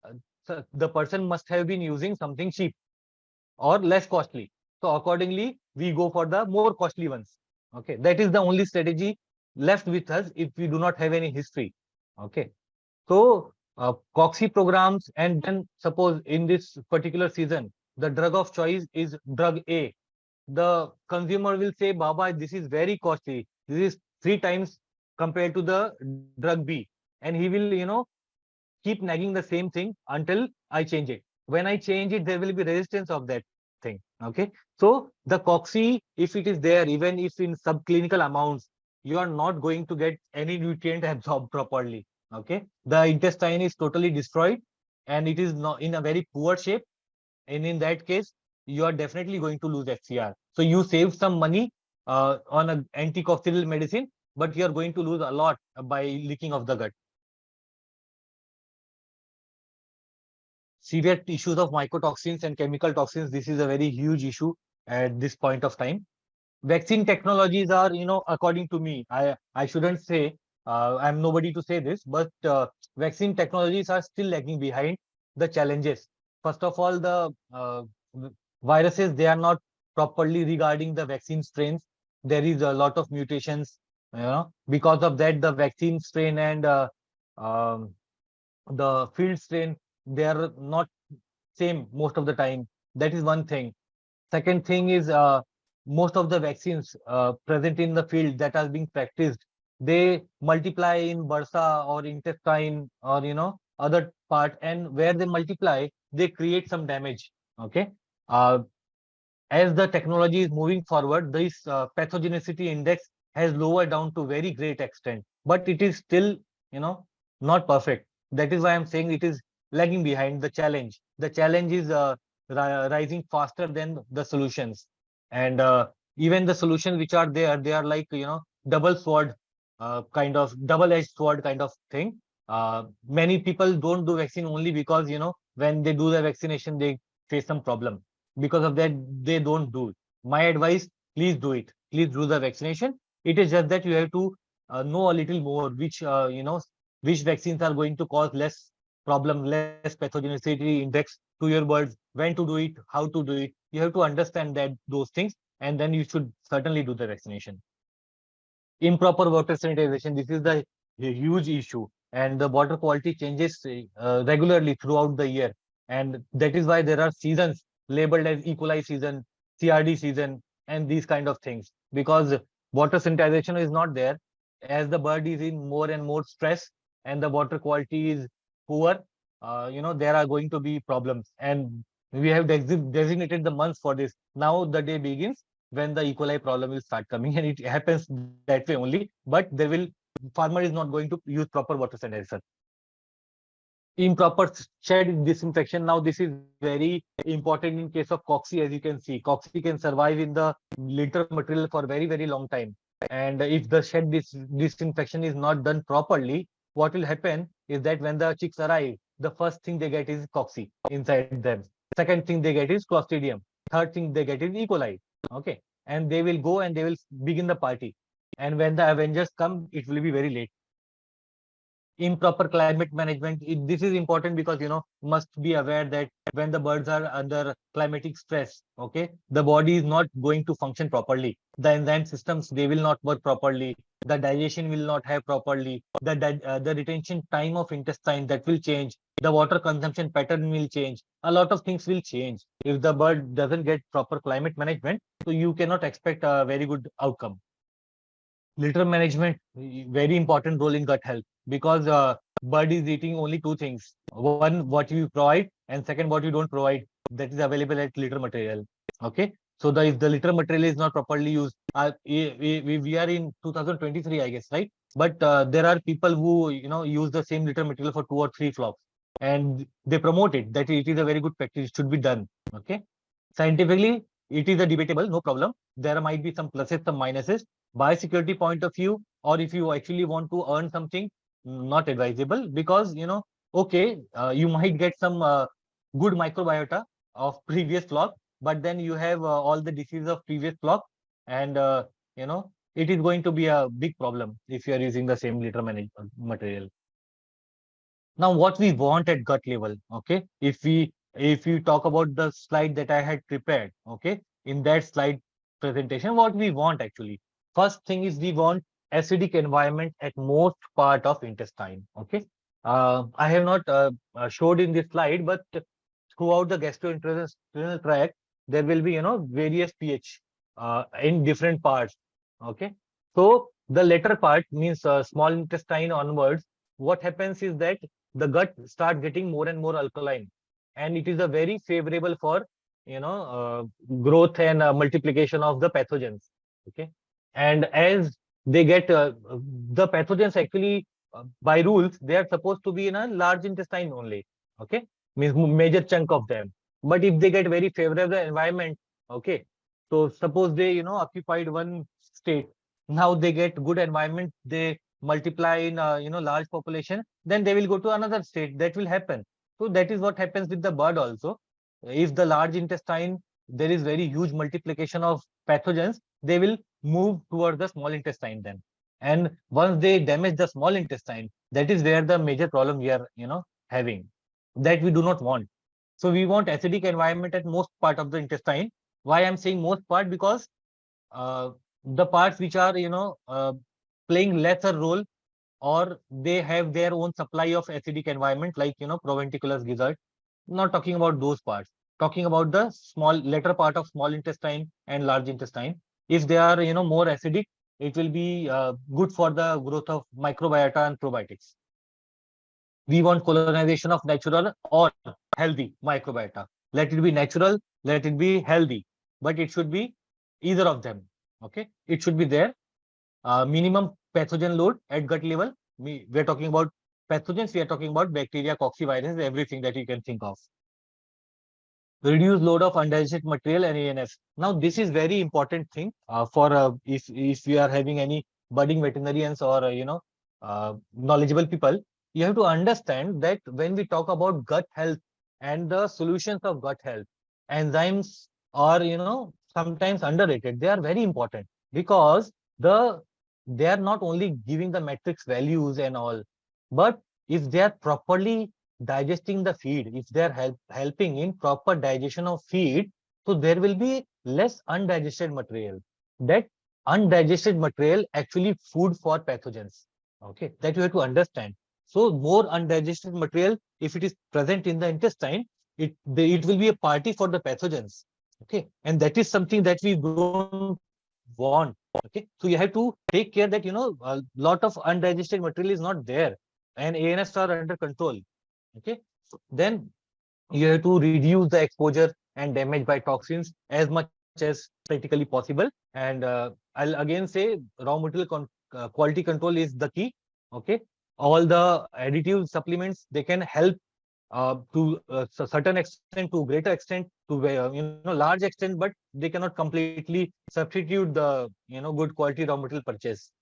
uh, so the person must have been using something cheap or less costly. So accordingly, we go for the more costly ones. Okay. That is the only strategy left with us if we do not have any history. Okay. So Coxy programs, and then suppose in this particular season, the drug of choice is drug A. The consumer will say, Baba, this is very costly. This is 3 times compared to the drug B. And he will, keep nagging the same thing until I change it. When I change it, there will be resistance of that thing. Okay. So the Coxy, if it is there, even if in subclinical amounts, you are not going to get any nutrient absorbed properly. Okay. The intestine is totally destroyed, and it is not in a very poor shape. And in that case, you are definitely going to lose FCR. So you save some money on an anticoccidial medicine, but you are going to lose a lot by leaking of the gut. Severe issues of mycotoxins and chemical toxins. This is a very huge issue at this point of time. Vaccine technologies are, according to me, I shouldn't say, I'm nobody to say this, but vaccine technologies are still lagging behind the challenges. First of all, the viruses, they are not properly regarding the vaccine strains. There is a lot of mutations, because of that, the vaccine strain and um, the field strain, they are not same most of the time. That is one thing. Second thing is, most of the vaccines present in the field that are being practiced, they multiply in bursa or intestine or other part, and where they multiply, they create some damage. Okay. uh, as the technology is moving forward, this pathogenicity index has lowered down to very great extent, but it is still, you know, not perfect. That is why I'm saying it is lagging behind the challenge. The challenge is rising faster than the solutions, and even the solutions which are there, they are like double sword, kind of double-edged sword kind of thing. Many people don't do vaccine only because when they do the vaccination, they face some problem. Because of that, they don't do it. My advice, please do it. Please do the vaccination. It is just that you have to know a little more which vaccines are going to cause less problem, less pathogenicity index to your birds, when to do it, how to do it. You have to understand that those things, and then you should certainly do the vaccination. Improper water sanitization, this is the huge issue, and the water quality changes regularly throughout the year, and that is why there are seasons labeled as E. coli season, CRD season, and these kind of things, because water sanitization is not there. As the bird is in more and more stress and the water quality is poor, there are going to be problems, and we have designated the months for this. Now the day begins when the E. coli problem will start coming, and it happens that way only. But there will farmer is not going to use proper water sanitizer. Improper shed disinfection. Now this is very important in case of cocci. As you can see, cocci can survive in the litter material for very long time, and if the shed disinfection is not done properly, what will happen is that when the chicks arrive, the first thing they get is cocci inside them. Second thing they get is clostridium. Third thing they get is E. coli. Okay, and they will go and they will begin the party, and when the avengers come, it will be very late. Improper climate management, this is important because must be aware that when the birds are under climatic stress, okay, the body is not going to function properly. The enzyme systems, they will not work properly. The digestion will not have properly. The retention time of intestine, that will change. The water consumption pattern will change. A lot of things will change if the bird doesn't get proper climate management, so you cannot expect a very good outcome. Litter management, very important role in gut health, because bird is eating only two things: one, what you provide, and second, what you don't provide, that is available at litter material. Okay, so if the litter material is not properly used, we are in 2023, I guess, right? But there are people who use the same litter material for 2 or 3 flocks, and they promote it that it is a very good practice, it should be done. Okay, scientifically, it is a debatable, no problem. There might be some pluses, some minuses. Biosecurity point of view, or if you actually want to earn something, not advisable, because okay, you might get some good microbiota of previous flock, but then you have all the diseases of previous flock, and it is going to be a big problem if you are using the same litter material. Now, what we want at gut level, okay? If we talk about the slide that I had prepared, okay, in that slide presentation, what we want actually, first thing is we want acidic environment at most part of intestine. Okay, I have not showed in this slide, but throughout the gastrointestinal tract, there will be various pH in different parts. Okay, so the latter part means small intestine onwards. What happens is that the gut start getting more and more alkaline, and it is a very favorable for growth and multiplication of the pathogens. Okay, and as they get the pathogens actually, by rules, they are supposed to be in a large intestine only. Okay, means major chunk of them. But if they get very favorable environment, okay, so suppose they occupied one state, now they get good environment, they multiply in large population, then they will go to another state. That will happen. So that is what happens with the bird also. If the large intestine, there is very huge multiplication of pathogens, they will move towards the small intestine then. And once they damage the small intestine, that is where the major problem we are having, that we do not want. So we want acidic environment at most part of the intestine. Why I'm saying most part? Because uh, the parts which are playing lesser role, or they have their own supply of acidic environment, like proventiculus gizzard. Not talking about those parts, talking about the small later part of small intestine and large intestine. If they are more acidic, it will be good for the growth of microbiota and probiotics. We want colonization of natural or healthy microbiota. Let it be natural, let it be healthy, but it should be either of them. Okay, it should be there. Minimum pathogen load at gut level. We are talking about pathogens. We are talking about bacteria, cocciviruses, everything that you can think of. Reduce load of undigested material and ANF. Now, this is very important thing for if we are having any budding veterinarians or knowledgeable people. You have to understand that when we talk about gut health and the solutions of gut health, enzymes are sometimes underrated. They are very important because they are not only giving the matrix values and all, but if they are properly digesting the feed, if they are helping in proper digestion of feed, so there will be less undigested material. That undigested material actually food for pathogens. Okay, that you have to understand. So more undigested material, if it is present in the intestine, it will be a party for the pathogens. Okay, and that is something that we don't want. Okay, so you have to take care that a lot of undigested material is not there, and ANS are under control. Okay, then you have to reduce the exposure and damage by toxins as much as practically possible. And I'll again say raw material quality control is the key. Okay, all the additive supplements, they can help to certain extent, to greater extent, to large extent, but they cannot completely substitute the good quality raw material purchase.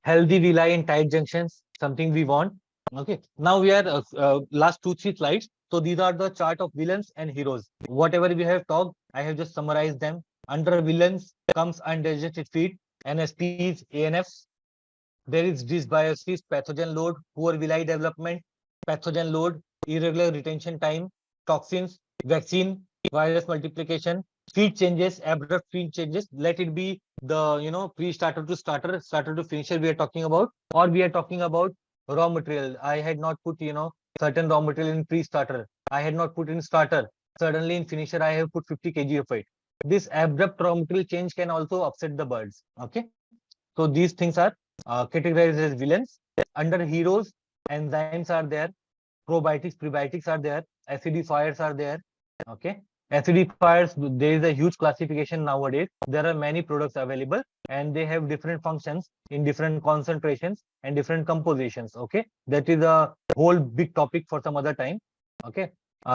Healthy villi in tight junctions, something we want. Okay, now we are last 2 3 slides. So these are the chart of villains and heroes. Whatever we have talked, I have just summarized them. Under villains comes undigested feed, NSPs, ANFs. There is dysbiosis, pathogen load, poor villi development, pathogen load, irregular retention time, toxins, vaccine, virus multiplication, feed changes, abrupt feed changes. Let it be the pre-starter to starter, starter to finisher we are talking about, or we are talking about raw material. I had not put certain raw material in pre-starter. I had not put in starter. Suddenly in finisher I have put 50 kg of it. This abrupt raw material change can also upset the birds. Okay, so these things are categorized as villains. Under heroes, enzymes are there, probiotics, prebiotics are there, acidifiers are there. Okay, acidifiers, there is a huge classification nowadays. There are many products available, and they have different functions in different concentrations and different compositions. Okay, that is a whole big topic for some other time. Okay,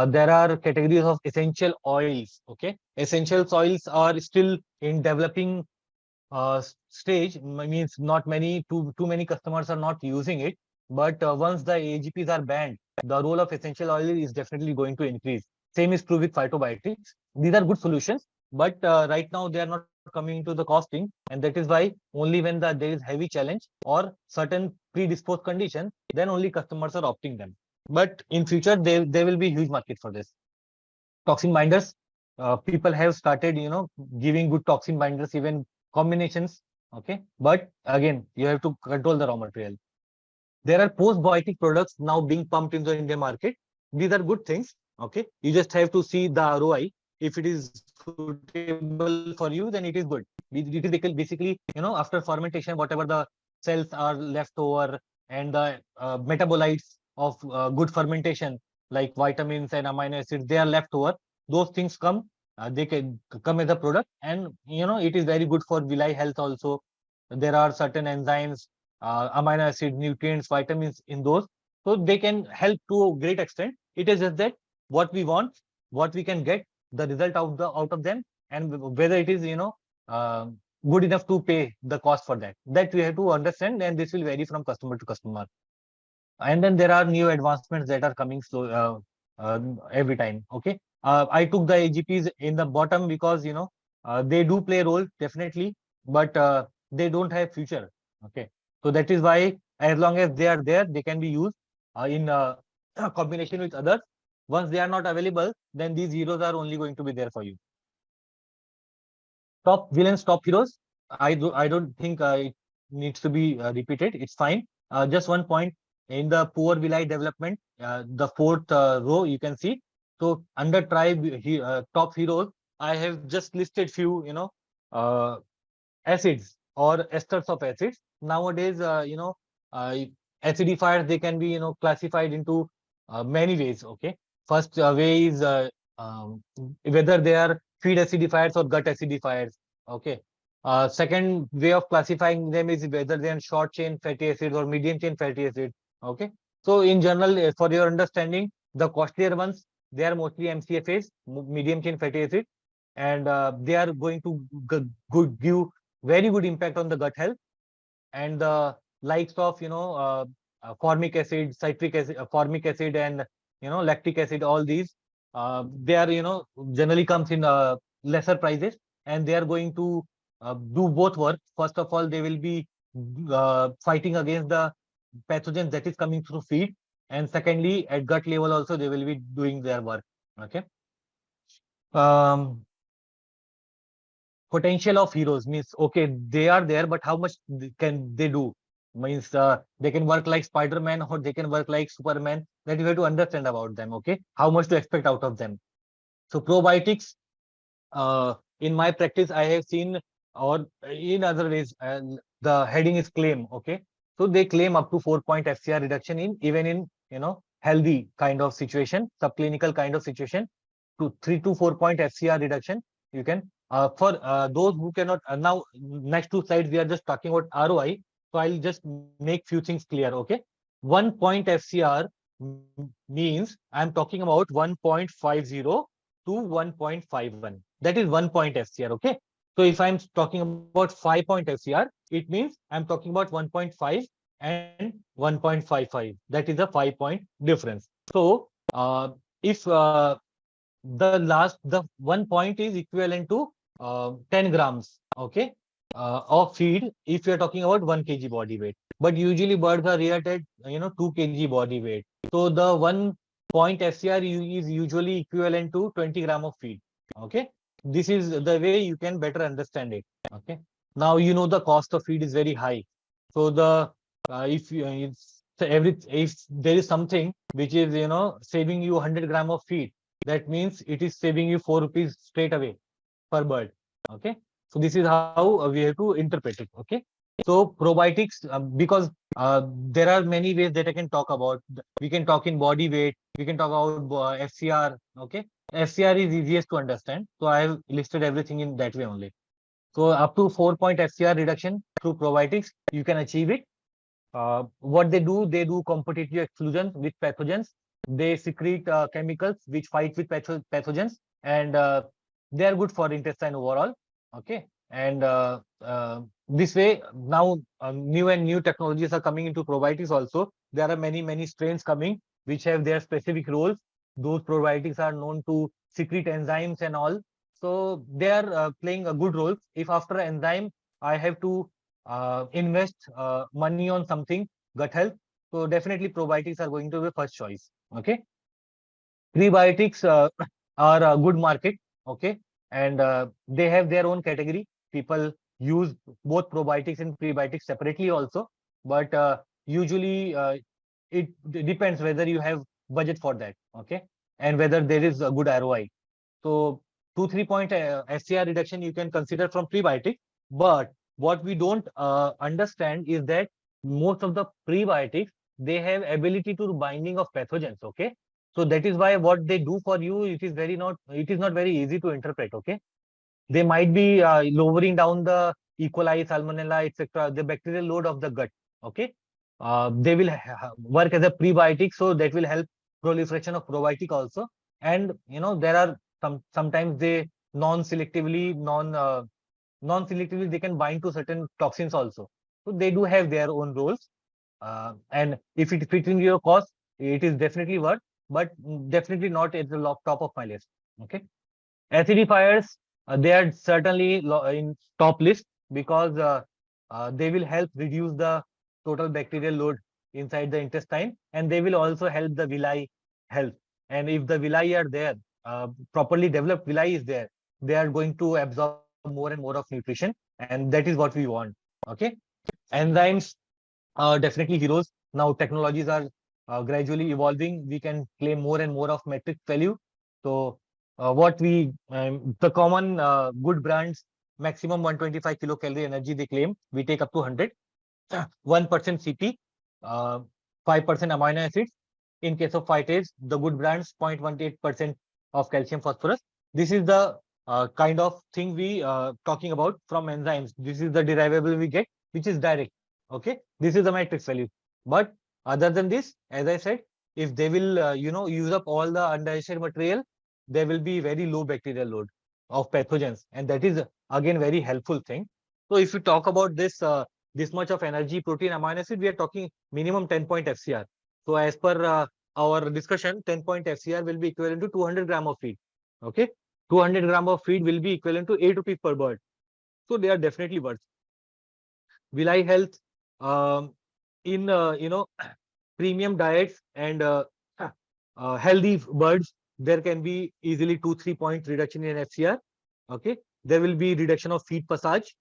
there are categories of essential oils. Okay, essential oils are still in developing stage. Means not many, too many customers are not using it, but once the AGPs are banned, the role of essential oil is definitely going to increase. Same is true with phytobiotics. These are good solutions, but right now they are not coming into the costing, and that is why only when there is heavy challenge or certain predisposed condition, then only customers are opting them. But in future, there will be huge market for this. Toxin binders, people have started giving good toxin binders, even combinations. Okay, but again you have to control the raw material. There are postbiotic products now being pumped in the Indian market. These are good things. Okay, you just have to see the ROI. If it is suitable for you, then it is good. It is basically after fermentation, whatever the cells are left over, and the metabolites of good fermentation, like vitamins and amino acids, they are left over. Those things come, they can come as a product, and it is very good for villi health also. There are certain enzymes, amino acids, nutrients, vitamins in those, so they can help to a great extent. It is just that what we want, what we can get, the result out of them, and whether it is uh, good enough to pay the cost for that. That we have to understand, and this will vary from customer to customer. And then there are new advancements that are coming slow every time. Okay, I took the AGPs in the bottom because they do play a role definitely, but they don't have future. Okay, so that is why as long as they are there, they can be used in combination with others. Once they are not available, then these heroes are only going to be there for you. Top villains, top heroes. I don't think it needs to be repeated. It's fine. Just one point in the poor villi development, the fourth row you can see. So under tribe top heroes, I have just listed few uh, acids or esters of acids. Nowadays, uh, acidifiers, they can be, classified into many ways. Okay. First way is whether they are feed acidifiers or gut acidifiers. Okay. Second way of classifying them is whether they are short chain fatty acids or medium chain fatty acids. Okay. So in general, for your understanding, the costlier ones, they are mostly MCFAs, medium chain fatty acids, and they are going to give very good impact on the gut health. And the likes of formic acid, citric acid, formic acid, and lactic acid, all these they are generally comes in lesser prices, and they are going to do both work. First of all, they will be fighting against the pathogens that is coming through feed, and secondly, at gut level also they will be doing their work. Okay. um, Potential of heroes means, okay, they are there, but how much can they do? Means they can work like Spider-Man or they can work like Superman. That you have to understand about them. Okay, how much to expect out of them. So probiotics, in my practice, I have seen, or in other ways, the heading is claim. Okay, so they claim up to 4 point FCR reduction in even in healthy kind of situation, subclinical kind of situation, to 3 to 4 point FCR reduction. You can for those who cannot now, next two slides we are just talking about ROI. So I'll just make few things clear. Okay, 1 point FCR means I'm talking about 1.50 to 1.51. That is 1 point FCR. Okay. So if I'm talking about 5 point FCR, it means I'm talking about 1.5 and 1.55. That is a 5 point difference. So if the 1 point is equivalent to 10 grams, okay, of feed, if you're talking about 1 kg body weight. But usually birds are reared at 2 kg body weight. So the 1 point FCR is usually equivalent to 20 gram of feed. Okay. This is the way you can better understand it. Okay. Now the cost of feed is very high. So the if you it's if there is something which is saving you 100 gram of feed, that means it is saving you 4 rupees straight away per bird. Okay. So this is how we have to interpret it. Okay. So probiotics, because there are many ways that I can talk about. We can talk in body weight, we can talk about FCR. Okay. FCR is easiest to understand, so I have listed everything in that way only. So up to 4 point FCR reduction through probiotics, you can achieve it. What they do competitive exclusion with pathogens. They secrete chemicals which fight with pathogens, and they are good for intestine overall. Okay. And this way now new technologies are coming into probiotics also. There are many strains coming which have their specific roles. Those probiotics are known to secrete enzymes and all. So they are playing a good role. If after enzyme I have to invest money on something, gut health, so definitely probiotics are going to be first choice. Okay. Prebiotics are a good market. Okay. And they have their own category. People use both probiotics and prebiotics separately also, but usually it depends whether you have budget for that. Okay. And whether there is a good ROI. So 2-3 point SCR reduction you can consider from prebiotic. But what we don't understand is that most of the prebiotics, they have ability to binding of pathogens. Okay. So that is why what they do for you, it is not very easy to interpret. Okay. They might be lowering down the E. coli, salmonella, etc., the bacterial load of the gut. Okay. They will work as a prebiotic, so that will help proliferation of probiotic also. And there are sometimes they non-selectively they can bind to certain toxins also. So they do have their own roles. And if it fits in your cost, it is definitely worth, but definitely not at the top of my list. Okay. Acidifiers, they are certainly in top list, because they will help reduce the total bacterial load inside the intestine, and they will also help the villi health. And if the villi are there, properly developed villi is there, they are going to absorb more and more of nutrition, and that is what we want. Okay. Enzymes are definitely heroes. Now technologies are gradually evolving. We can claim more and more of metric value. So what we the common good brands maximum 125 kilocalorie energy they claim. We take up to 100. 1% CP, 5% amino acids. In case of phytates, the good brands 0.18% of calcium phosphorus. This is the kind of thing we talking about from enzymes. This is the derivable we get, which is direct. Okay, this is the matrix value. But other than this, as I said, if they will use up all the undigested material, there will be very low bacterial load of pathogens, and that is again very helpful thing. So if you talk about this much of energy, protein, amino acid, we are talking minimum 10 point FCR. So as per our discussion, 10 point FCR will be equivalent to 200 gram of feed. Okay, 200 gram of feed will be equivalent to 8 rupees per bird. So they are definitely worth. Villi Health, in premium diets and healthy birds, there can be easily 2-3 point reduction in FCR. Okay, there will be reduction of feed passage.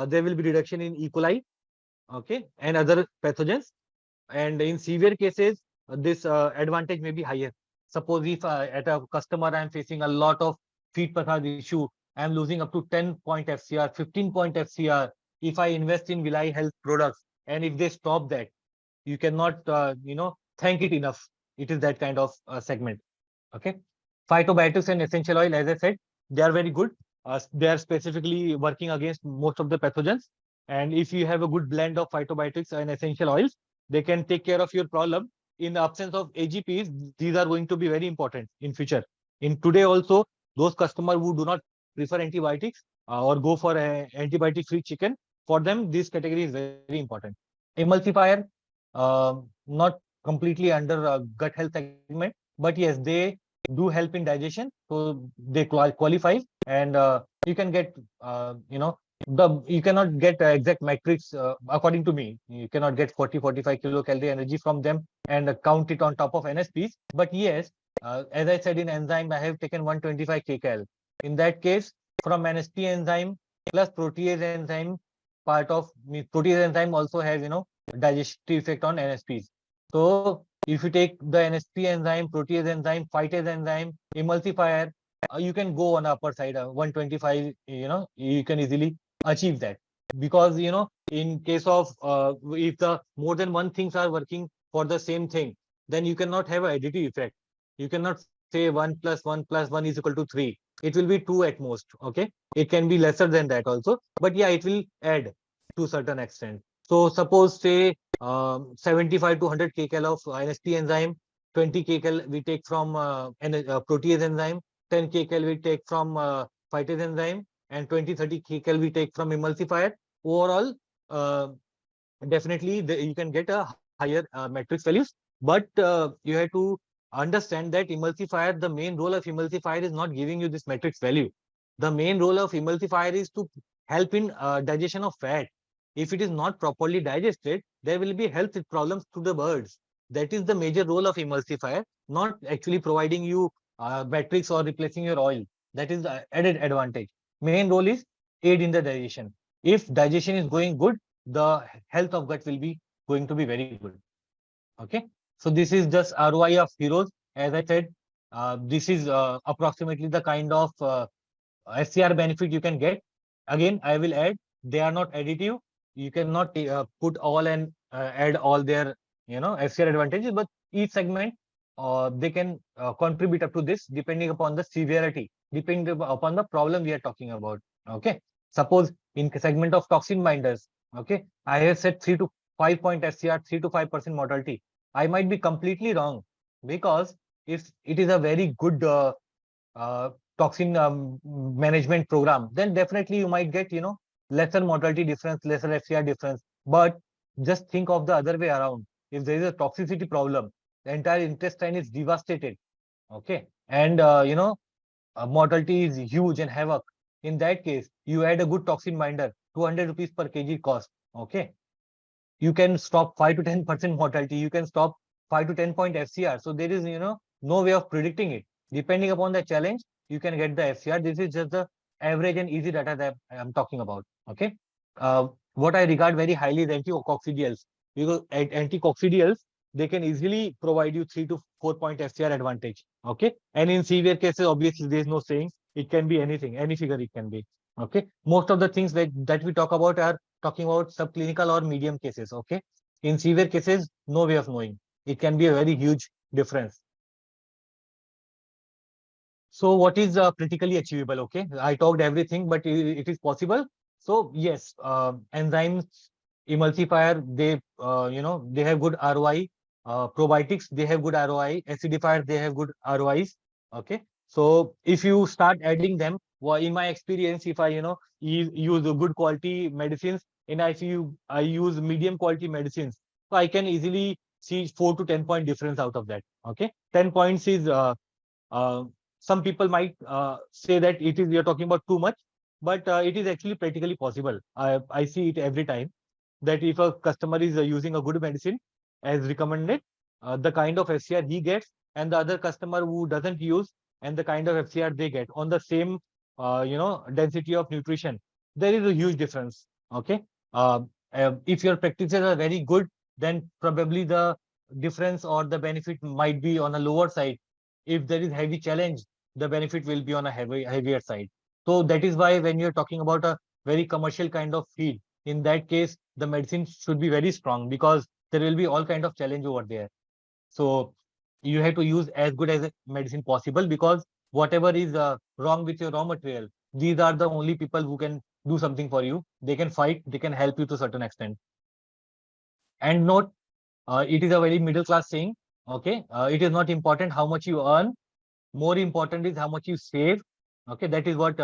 There will be reduction in E. coli, okay, and other pathogens. And in severe cases, this advantage may be higher. Suppose if at a customer I am facing a lot of feed passage issue, I am losing up to 10 point FCR, 15 point FCR. If I invest in Villi Health products, and if they stop that, you cannot thank it enough. It is that kind of segment. Okay, phytobiotics and essential oil, as I said, they are very good. They are specifically working against most of the pathogens. And if you have a good blend of phytobiotics and essential oils, they can take care of your problem. In the absence of AGPs, these are going to be very important in future. In today also, those customers who do not prefer antibiotics or go for a antibiotic-free chicken, for them this category is very important. Emulsifier, not completely under gut health segment, but yes, they do help in digestion, so they qualify. And you can get you cannot get exact metrics. According to me, you cannot get 40-45 kilocalorie energy from them and count it on top of NSPs. But yes, as I said, in enzyme I have taken 125 kcal. In that case, from NSP enzyme plus protease enzyme, part of protease enzyme also has digestive effect on NSPs. So if you take the NSP enzyme, protease enzyme, phytase enzyme, emulsifier, you can go on upper side 125. You can easily achieve that, because in case of if the more than one things are working for the same thing, then you cannot have an additive effect. You cannot say 1+1+1 is equal to 3. It will be 2 at most. Okay, it can be lesser than that also, but yeah, it will add to certain extent. So suppose say 75 to 100 kcal of NSP enzyme, 20 kcal we take from protease enzyme, 10 kcal we take from phytase enzyme, and 20-30 kcal we take from emulsifier. Overall, definitely you can get a higher matrix values, but you have to understand that emulsifier, the main role of emulsifier is not giving you this matrix value. The main role of emulsifier is to help in digestion of fat. If it is not properly digested, there will be health problems to the birds. That is the major role of emulsifier, not actually providing you matrix or replacing your oil. That is the added advantage. Main role is aid in the digestion. If digestion is going good, the health of gut will be going to be very good. Okay, so this is just ROI of heroes. As I said, this is approximately the kind of SCR benefit you can get. Again, I will add, they are not additive. You cannot put all and add all their SCR advantages, but each segment they can contribute up to this depending upon the severity, depending upon the problem we are talking about. Okay, suppose in segment of toxin binders, okay, I have said 3 to 5 point SCR, 3 to 5% mortality. I might be completely wrong, because if it is a very good uh, toxin management program, then definitely you might get lesser mortality difference, lesser FCR difference. But just think of the other way around. If there is a toxicity problem, the entire intestine is devastated. Okay, and mortality is huge and havoc. In that case, you add a good toxin binder, 200 rupees per kg cost. Okay, you can stop 5 to 10% mortality. You can stop 5 to 10 point FCR. So there is no way of predicting it. Depending upon the challenge, you can get the FCR. This is just the average and easy data that I'm talking about. Okay, what I regard very highly is anticoccidials, because anticoccidials, they can easily provide you 3 to 4 point FCR advantage. Okay, and in severe cases, obviously there is no saying. It can be anything, any figure it can be. Okay, most of the things that we talk about are talking about subclinical or medium cases. Okay, in severe cases, no way of knowing. It can be a very huge difference. So what is critically achievable? Okay, I talked everything, but it is possible. So yes, enzymes, emulsifier, they have good ROI. Probiotics, they have good ROI. Acidifier, they have good ROIs. Okay, so if you start adding them, well, in my experience, if I use the good quality medicines, and if I use medium quality medicines, so I can easily see 4 to 10 point difference out of that. Okay, 10 points is uh, some people might say that you're talking about too much, but it is actually practically possible. I see it every time that if a customer is using a good medicine as recommended, the kind of FCR he gets and the other customer who doesn't use and the kind of FCR they get on the same density of nutrition, there is a huge difference. Okay, uh, if your practices are very good, then probably the difference or the benefit might be on a lower side. If there is heavy challenge, the benefit will be on a heavier side. So that is why when you're talking about a very commercial kind of feed, in that case, the medicine should be very strong because there will be all kind of challenge over there. So you have to use as good as a medicine possible because whatever is wrong with your raw material, these are the only people who can do something for you. They can fight, they can help you to a certain extent. And note, it is a very middle class saying. Okay, it is not important how much you earn, more important is how much you save. Okay, that is what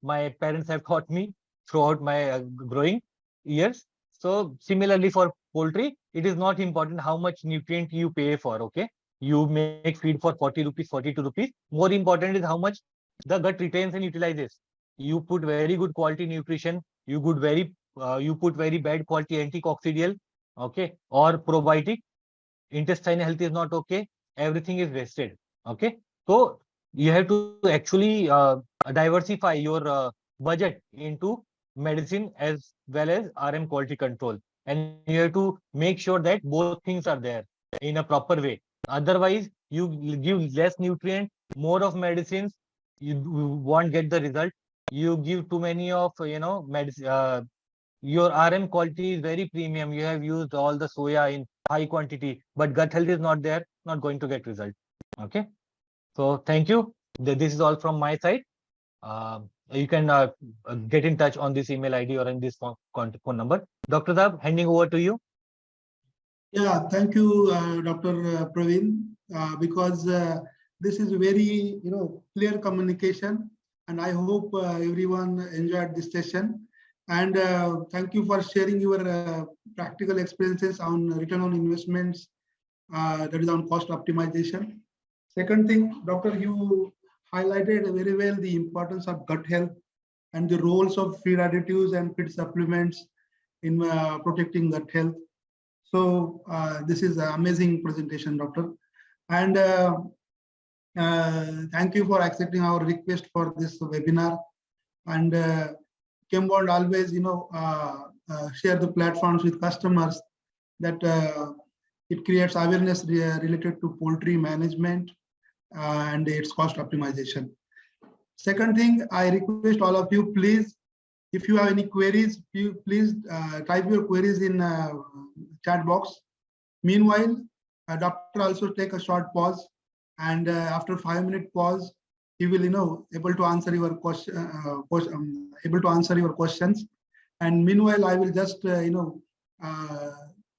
my parents have taught me throughout my growing years. So similarly for poultry, it is not important how much nutrient you pay for. Okay, you make feed for 40 rupees, 42 rupees. More important is how much the gut retains and utilizes. You put very good quality nutrition, you put very bad quality anticoccidial, okay, or probiotic, intestinal health is not okay, everything is wasted. Okay, so you have to actually diversify your budget into medicine as well as RM quality control, and you have to make sure that both things are there in a proper way. Otherwise you give less nutrient, more of medicines, you won't get the result. You give too many of medicine, your RM quality is very premium. You have used all the soya in high quantity, but gut health is not there, not going to get result. Okay. So thank you. This is all from my side. You can get in touch on this email ID or in this phone number. Dr. Saab, handing over to you. Yeah, thank you, Dr. Praveen, because this is very, clear communication, and I hope everyone enjoyed this session. And thank you for sharing your practical experiences on return on investments, that is on cost optimization. Second thing, Doctor, you highlighted very well the importance of gut health and the roles of feed additives and feed supplements in protecting gut health. So this is an amazing presentation, Doctor. And thank you for accepting our request for this webinar. And Chembond always, share the platforms with customers that it creates awareness related to poultry management and its cost optimization. Second thing, I request all of you, please, if you have any queries, please type your queries in chat box. Meanwhile, doctor also take a short pause, and after 5-minute pause, he will, able to answer your question, able to answer your questions. And meanwhile, I will just,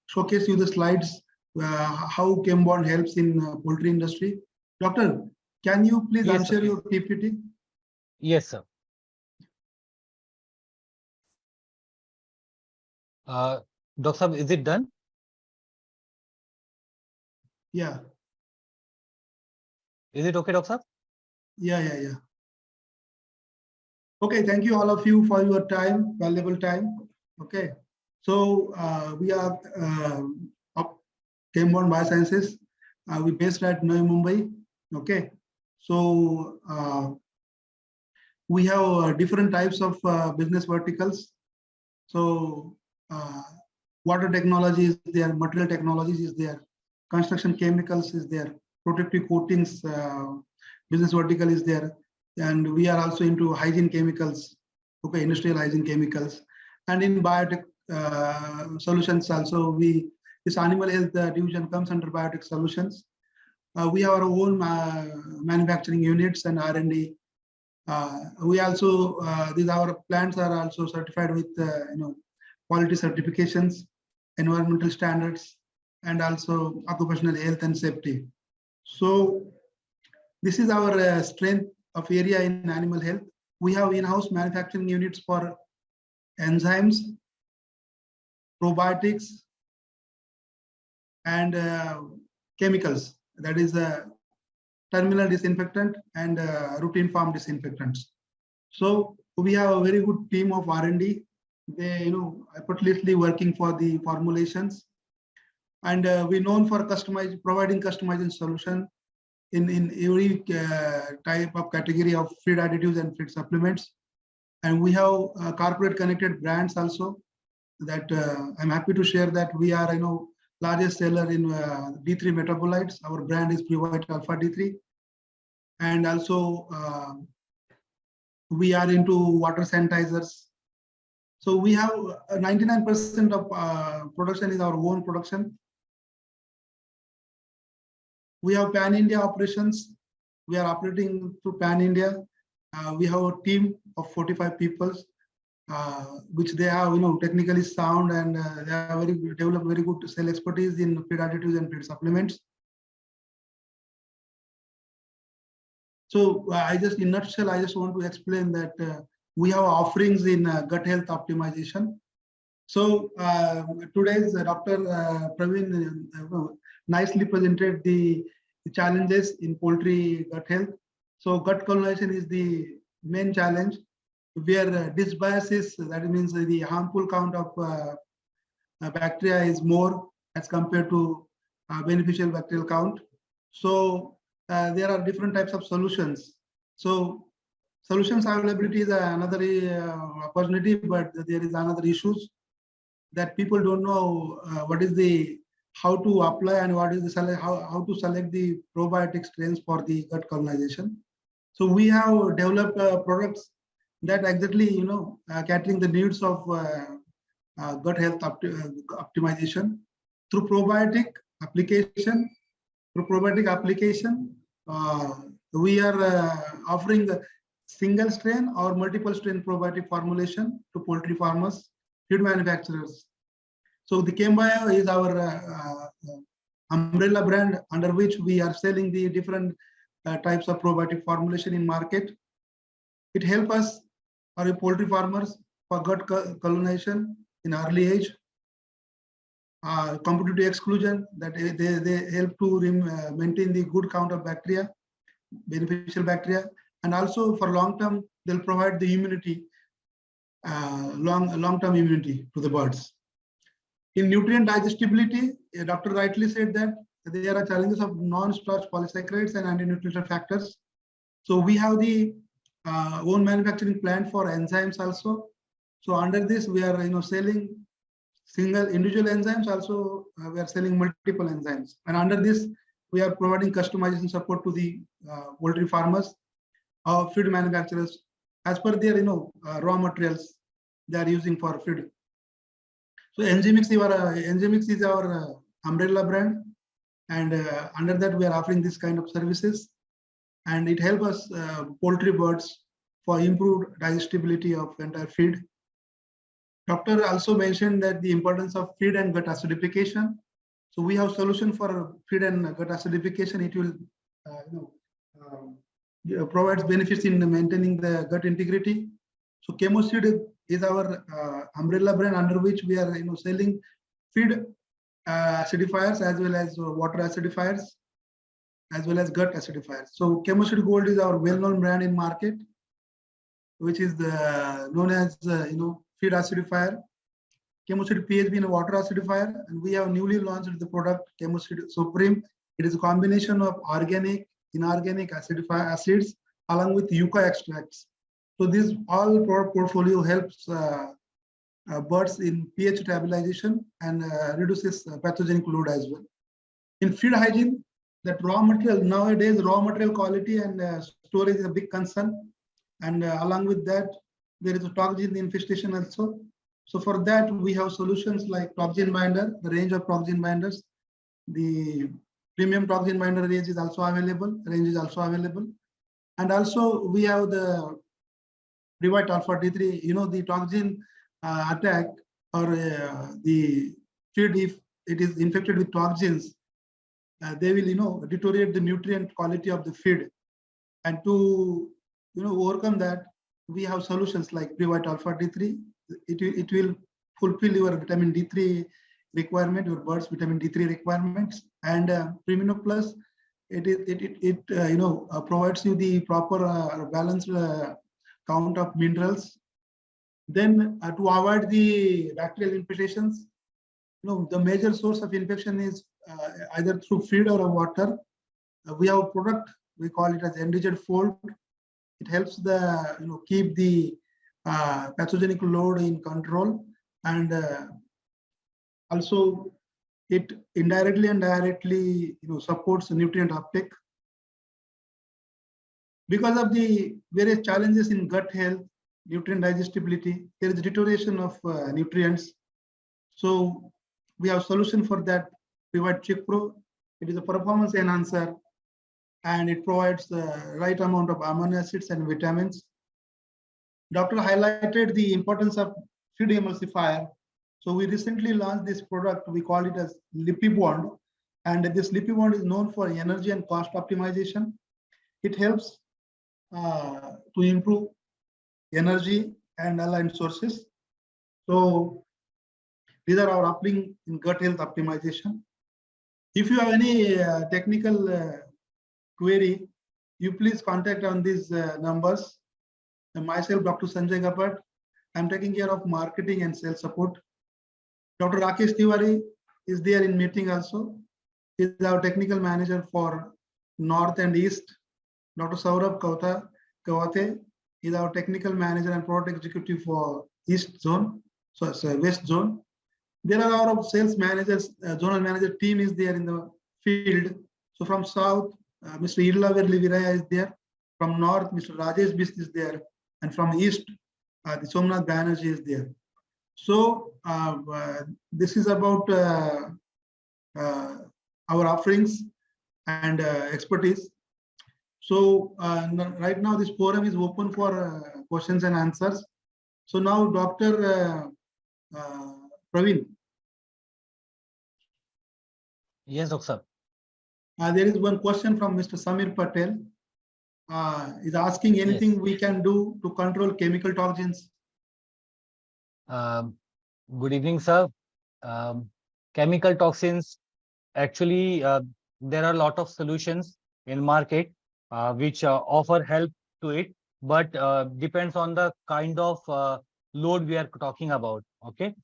showcase you the slides how Chembond helps in poultry industry. Doctor, can you please answer your PPT? Yes, sir. Dr. Saab, is it done? Yeah. Is it okay, Dr. Saab? Yeah. Okay, thank you all of you for your time, valuable time. Okay, so we are Chembond Biosciences. We based at Navi Mumbai. Okay, so we have different types of business verticals. So water technology is there, material technologies is there, construction chemicals is there, protective coatings business vertical is there, and we are also into hygiene chemicals. okay, industrial hygiene chemicals. And in biotech solutions also, this animal health division comes under biotech solutions. We have our own manufacturing units and R&D. We also, our plants are also certified with quality certifications, environmental standards, and also occupational health and safety. So this is our strength of area in animal health. We have in-house manufacturing units for enzymes, probiotics, and chemicals. That is terminal disinfectant and routine farm disinfectants. So we have a very good team of R&D. They, effortlessly working for the formulations, and we're known for providing customizing solution in every type of category of feed additives and feed supplements. And we have corporate connected brands also. That I'm happy to share that we are, largest seller in D3 metabolites. Our brand is Previte Alpha D3, and also we are into water sanitizers. So we have 99% of production is our own production. We have pan-India operations. We are operating through pan-India. We have a team of 45 people, which they have, technically sound, and they have developed very good sales expertise in feed additives and feed supplements. So in a nutshell, I just want to explain that we have offerings in gut health optimization. So today's Dr. Praveen nicely presented the challenges in poultry gut health. So gut colonization is the main challenge, where dysbiosis, that means the harmful count of bacteria is more as compared to beneficial bacterial count. So there are different types of solutions. So solutions availability is another opportunity, but there is another issues that people don't know what is how to apply and what is the how to select the probiotic strains for the gut colonization. So we have developed products that exactly catering the needs of gut health optimization through probiotic application. Through probiotic application, we are offering a single strain or multiple strain probiotic formulation to poultry farmers, feed manufacturers. So the Chembond is our umbrella brand under which we are selling the different types of probiotic formulation in market. It helps us, our poultry farmers, for gut colonization in early age, competitive exclusion, that they help to maintain the good count of bacteria, beneficial bacteria, and also for long term they'll provide the immunity, long-term immunity to the birds. In nutrient digestibility, Dr. rightly said that there are challenges of non-starch polysaccharides and anti-nutritional factors. So we have the own manufacturing plant for enzymes also. So under this, we are selling single individual enzymes. Also, we are selling multiple enzymes. And under this, we are providing customization support to the poultry farmers, feed manufacturers, as per their raw materials they are using for feed. So Enzymix is our umbrella brand, and under that we are offering this kind of services, and it helps us poultry birds for improved digestibility of entire feed. Doctor also mentioned that the importance of feed and gut acidification. So we have solution for feed and gut acidification. It will provides benefits in maintaining the gut integrity. So Chemoseed is our umbrella brand under which we are selling feed acidifiers as well as water acidifiers as well as gut acidifiers. So Chemoseed Gold is our well-known brand in market, which is known as feed acidifier. Chemoseed PHB in a water acidifier, and we have newly launched the product Chemoseed Supreme. It is a combination of organic, inorganic acids along with yucca extracts. So this all portfolio helps birds in pH stabilization and reduces pathogenic load as well. In feed hygiene, that raw material, nowadays raw material quality and storage is a big concern, and along with that there is a toxin infestation also. So for that, we have solutions like toxin binder, the range of toxin binders. The premium toxin binder range is also available. And also we have the Previte alpha D3. The toxin attack or the feed, if it is infected with toxins, they will deteriorate the nutrient quality of the feed. And to overcome that, we have solutions like Previte alpha D3. It will fulfill your vitamin D3 requirement, your bird's vitamin D3 requirements. And Premium Plus, it provides you the proper balanced count of minerals. Then to avoid the bacterial infestations, the major source of infection is either through feed or water. We have a product, we call it as enriched fold. It helps the keep the pathogenic load in control, and also it indirectly and directly supports nutrient uptake. Because of the various challenges in gut health, nutrient digestibility, there is deterioration of nutrients. So we have solution for that. Previte Chick Pro. It is a performance enhancer, and it provides the right amount of amino acids and vitamins. Doctor highlighted the importance of feed emulsifier. So we recently launched this product. We call it as LipiBond, and this LipiBond is known for energy and cost optimization. It helps to improve energy and aligned sources. So these are our uplink in gut health optimization. If you have any technical query, you please contact on these numbers. And myself, Dr. Sanjay Gapat, I'm taking care of marketing and sales support. Dr. Rakesh Tiwari is there in meeting also. He is our technical manager for North and East. Dr. Saurabh Kawate is our technical manager and product executive for East Zone, so West Zone. There are a lot of sales managers, zonal manager team is there in the field. So from South, Mr. Irlaver Viraya is there. From North, Mr. Rajesh Bist is there. And from East, the Somnath Banerjee is there. So this is about our offerings and expertise. So right now this forum is open for questions and answers. So now Dr. Praveen. Yes, Doctor. There is one question from Mr. Samir Patel. Is asking anything we can do to control chemical toxins. Good evening, sir. Chemical toxins, actually, there are a lot of solutions in market which offer help to it, but depends on the kind of load we are talking about. Okay,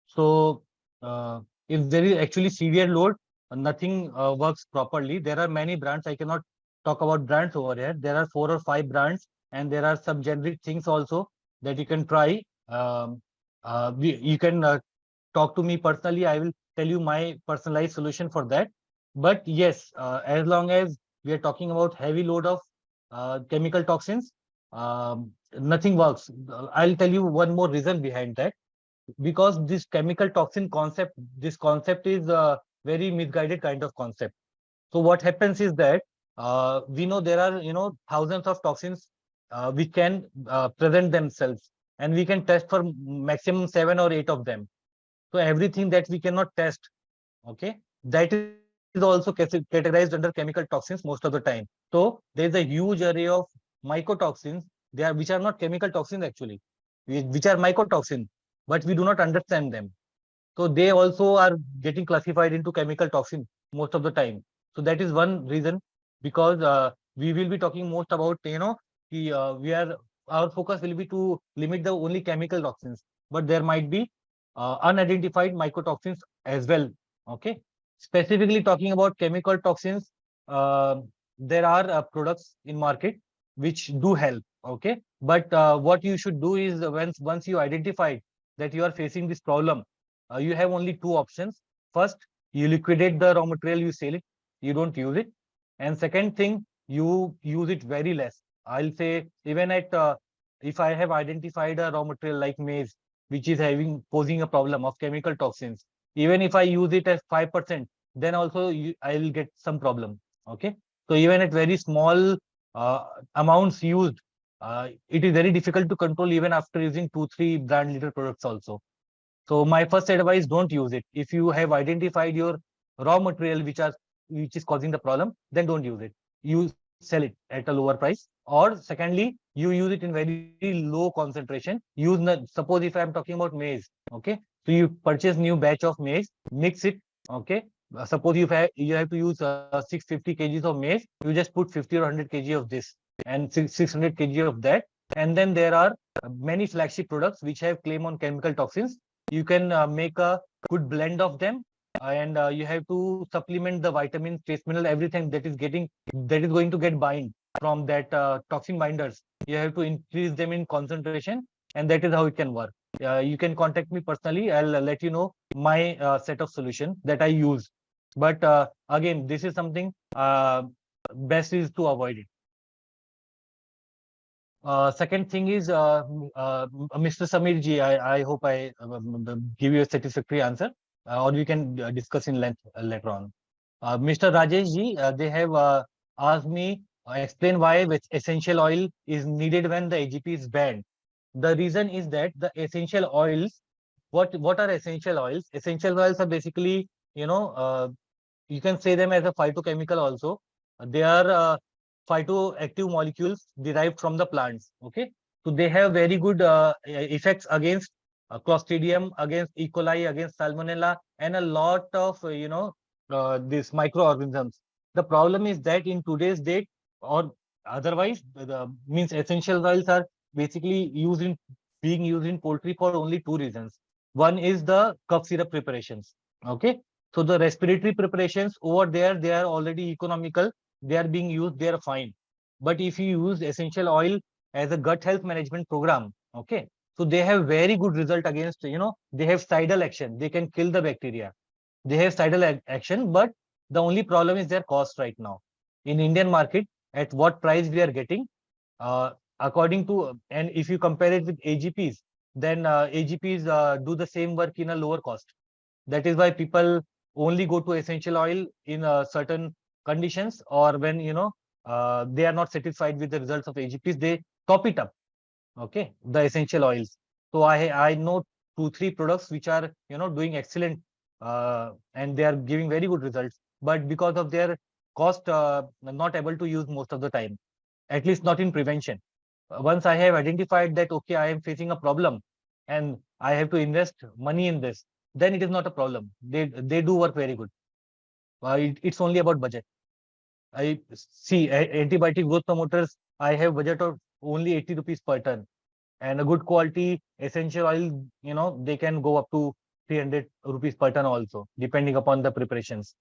so if there is actually severe load, nothing works properly. There are many brands. I cannot talk about brands over here. There are 4 or 5 brands, and there are some generic things also that you can try. You can talk to me personally. I will tell you my personalized solution for that. But yes, as long as we are talking about heavy load of chemical toxins, nothing works. I'll tell you one more reason behind that. Because this chemical toxin concept, this concept is a very misguided kind of concept. So what happens is that we know there are thousands of toxins which can present themselves, and we can test for maximum 7 or 8 of them. So everything that we cannot test, okay, that is also categorized under chemical toxins most of the time. So there is a huge array of mycotoxins, which are not chemical toxins actually, which are mycotoxins, but we do not understand them. So they also are getting classified into chemical toxin most of the time. So that is one reason, because we will be talking most about our focus will be to limit the only chemical toxins, but there might be unidentified mycotoxins as well. Okay, specifically talking about chemical toxins, there are products in market which do help. Okay, but what you should do is once you identify that you are facing this problem, you have only 2 options. First, you liquidate the raw material, you sell it, you don't use it. And second thing, you use it very less. I'll say even at if I have identified a raw material like maize, which is posing a problem of chemical toxins, even if I use it as 5%, then also I will get some problem. Okay, so even at very small amounts used, it is very difficult to control even after using 2-3 brand liter products also. So my first advice, don't use it. If you have identified your raw material which is causing the problem, then don't use it. You sell it at a lower price. Or secondly, you use it in very low concentration. Suppose if I'm talking about maize, okay, so you purchase new batch of maize, mix it, okay. Suppose you have to use 650 kgs of maize, you just put 50 or 100 kg of this and 600 kg of that, and then there are many flagship products which have claim on chemical toxins. You can make a good blend of them, and you have to supplement the vitamins, trace mineral, everything that is going to get bind from that toxin binders. You have to increase them in concentration, and that is how it can work. You can contact me personally. I'll let you know my set of solution that I use. But again, this is something best is to avoid it. Second thing is, Mr. Samir ji, I hope I give you a satisfactory answer, or we can discuss in length later on. Mr. Rajesh ji, they have asked me explain why essential oil is needed when the AGP is banned. The reason is that the essential oils, what are essential oils? Essential oils are basically, you can say them as a phytochemical also. They are phytoactive molecules derived from the plants. Okay, so they have very good effects against Clostridium, against E. coli, against Salmonella, and a lot of these microorganisms. The problem is that in today's date, or otherwise, the means essential oils are basically being used in poultry for only two reasons. One is the cough syrup preparations. Okay, so the respiratory preparations over there, they are already economical. They are being used, they are fine. But if you use essential oil as a gut health management program, okay, so they have very good result against, they have cidal action. They can kill the bacteria. They have cidal action, but the only problem is their cost right now. In Indian market, at what price we are getting, according to, and if you compare it with AGPs, then AGPs do the same work in a lower cost. That is why people only go to essential oil in certain conditions, or when they are not satisfied with the results of AGPs, they top it up. Okay, the essential oils. So I know 2-3 products which are doing excellent, and they are giving very good results. But because of their cost, not able to use most of the time, at least not in prevention. Once I have identified that, okay, I am facing a problem and I have to invest money in this, then it is not a problem. They do work very good. It's only about budget. I see antibiotic growth promoters. I have budget of only 80 rupees per ton, and a good quality essential oil, they can go up to 300 rupees per ton also, depending upon the preparations.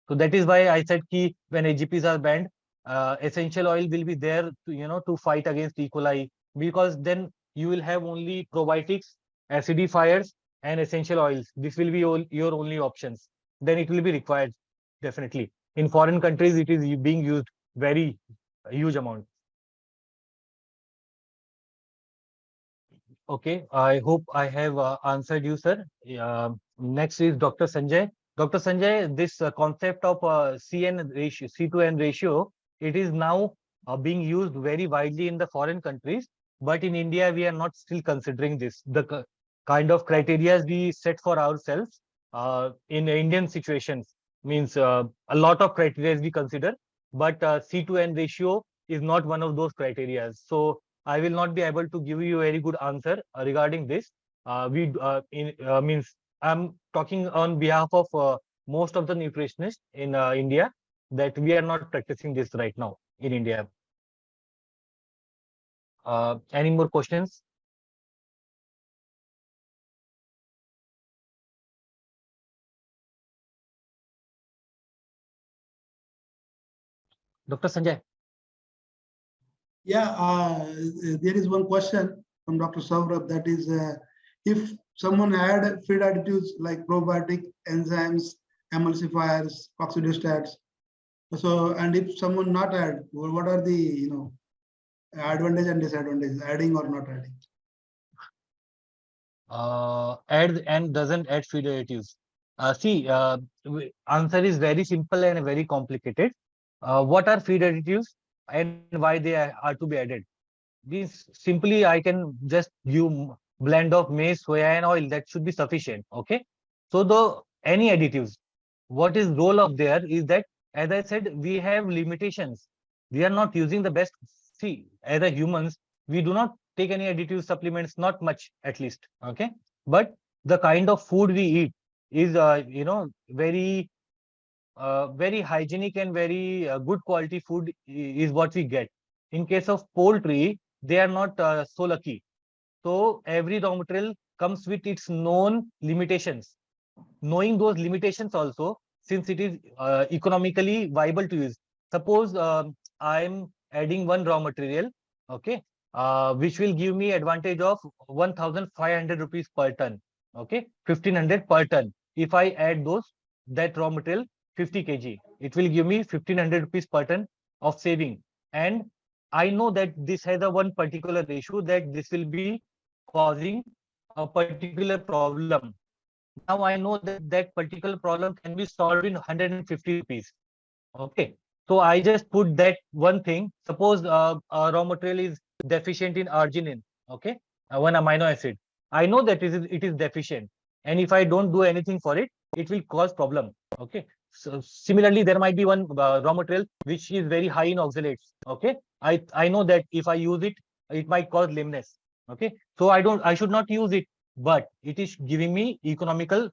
So that is why I said ki when AGPs are banned, essential oil will be there to to fight against E. coli, because then you will have only probiotics, acidifiers, and essential oils. This will be your only options. Then it will be required definitely. In foreign countries, it is being used very huge amount. Okay, I hope I have answered you, sir. Next is Dr. Sanjay. Dr. Sanjay, this concept of CN ratio, C/N ratio, it is now being used very widely in the foreign countries, but in India, we are not still considering this. The kind of criteria we set for ourselves in Indian situations means a lot of criteria we consider, but C/N ratio is not one of those criteria. So I will not be able to give you a very good answer regarding this. We in means I'm talking on behalf of most of the nutritionists in India, that we are not practicing this right now in India. Any more questions? Dr. Sanjay. Yeah, there is one question from Dr. Saurabh, that is, if someone add feed additives like probiotic enzymes, emulsifiers, oxidostats, so and if someone not add, what are the advantage and disadvantage, adding or not adding. Add and doesn't add feed additives. See, answer is very simple and very complicated. What are feed additives and why they are to be added? These simply I can just give blend of maize, soya and oil. That should be sufficient. Okay. So the any additives, what is role of there is that, as I said, we have limitations. We are not using the best. See, as a humans, we do not take any additive supplements, not much at least. Okay. But the kind of food we eat is, very hygienic and very good quality food is what we get. In case of poultry, they are not so lucky. So every raw material comes with its known limitations. Knowing those limitations also, since it is economically viable to use. Suppose I'm adding one raw material, okay, which will give me advantage of 1,500 rupees per ton, okay, 1,500 per ton. If I add that raw material 50 kg, it will give me 1,500 rupees per ton of saving. And I know that this has a one particular issue, that this will be causing a particular problem. Now I know that that particular problem can be solved in 150 rupees. Okay. So I just put that one thing. Suppose raw material is deficient in arginine. Okay. One amino acid. I know that it is deficient. And if I don't do anything for it, it will cause problem. Okay. So similarly, there might be one raw material which is very high in oxalates. Okay. I know that if I use it, it might cause lameness. Okay. So I should not use it, but it is giving me economical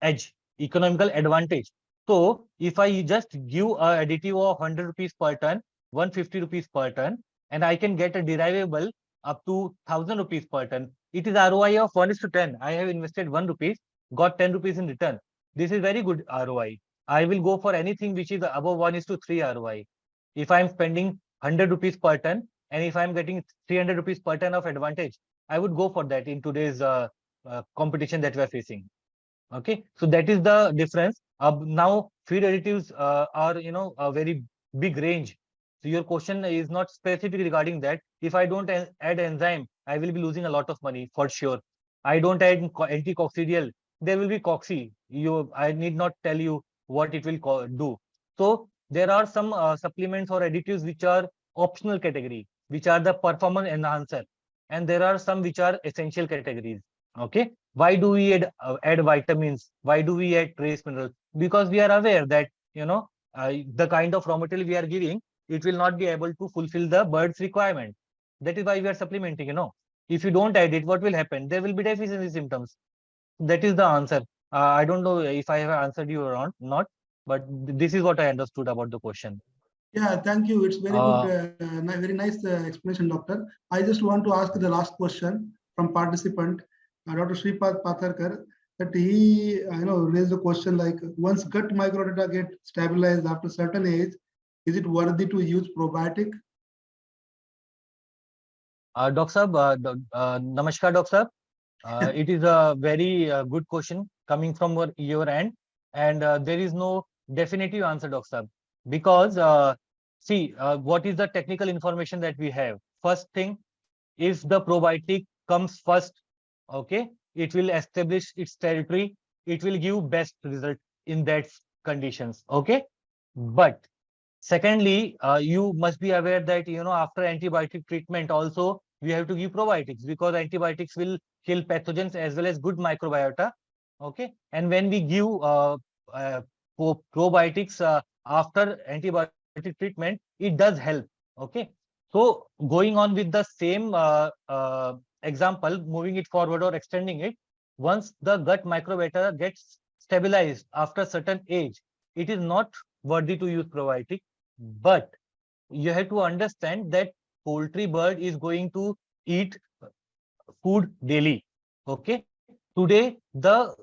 edge, economical advantage. So if I just give a additive of 100 rupees per ton, 150 rupees per ton, and I can get a derivable up to 1,000 rupees per ton, it is ROI of 1:10. I have invested 1 rupees, got 10 rupees in return. This is very good ROI. I will go for anything which is above 1:3 ROI. If I'm spending 100 rupees per ton, and if I'm getting 300 rupees per ton of advantage, I would go for that in today's competition that we are facing. Okay, so that is the difference. Now feed additives are, a very big range. So your question is not specific regarding that. If I don't add enzyme, I will be losing a lot of money for sure. I don't add anticoccidial, there will be coxy. I need not tell you what it will do. So there are some supplements or additives which are optional category, which are the performance enhancer, and there are some which are essential categories. Okay, why do we add vitamins? Why do we add trace minerals? Because we are aware that, the kind of raw material we are giving, it will not be able to fulfill the bird's requirement. That is why we are supplementing. If you don't add it, what will happen? There will be deficiency symptoms. That is the answer. I don't know if I have answered you or not, but this is what I understood about the question. Yeah, thank you. It's very good, Uh, very nice explanation, doctor. I just want to ask the last question from participant, Dr. Sripad Patharkar, that he, raised the question like, once gut microdata get stabilized after certain age, is it worthy to use probiotic? Dr. Sahab, Namaskar, Dr. Sahab. It is a very good question coming from your end, and there is no definitive answer, Dr. Sahab, because see, what is the technical information that we have? First thing, if the probiotic comes first, okay, it will establish its territory, it will give best result in that conditions. Okay, but secondly, you must be aware that, after antibiotic treatment also we have to give probiotics, because antibiotics will kill pathogens as well as good microbiota. Okay, and when we give probiotics after antibiotic treatment, it does help. Okay, so going on with the same example, moving it forward or extending it, once the gut microbiota gets stabilized after certain age, it is not worthy to use probiotic. But you have to understand that poultry bird is going to eat food daily. Okay. Today, the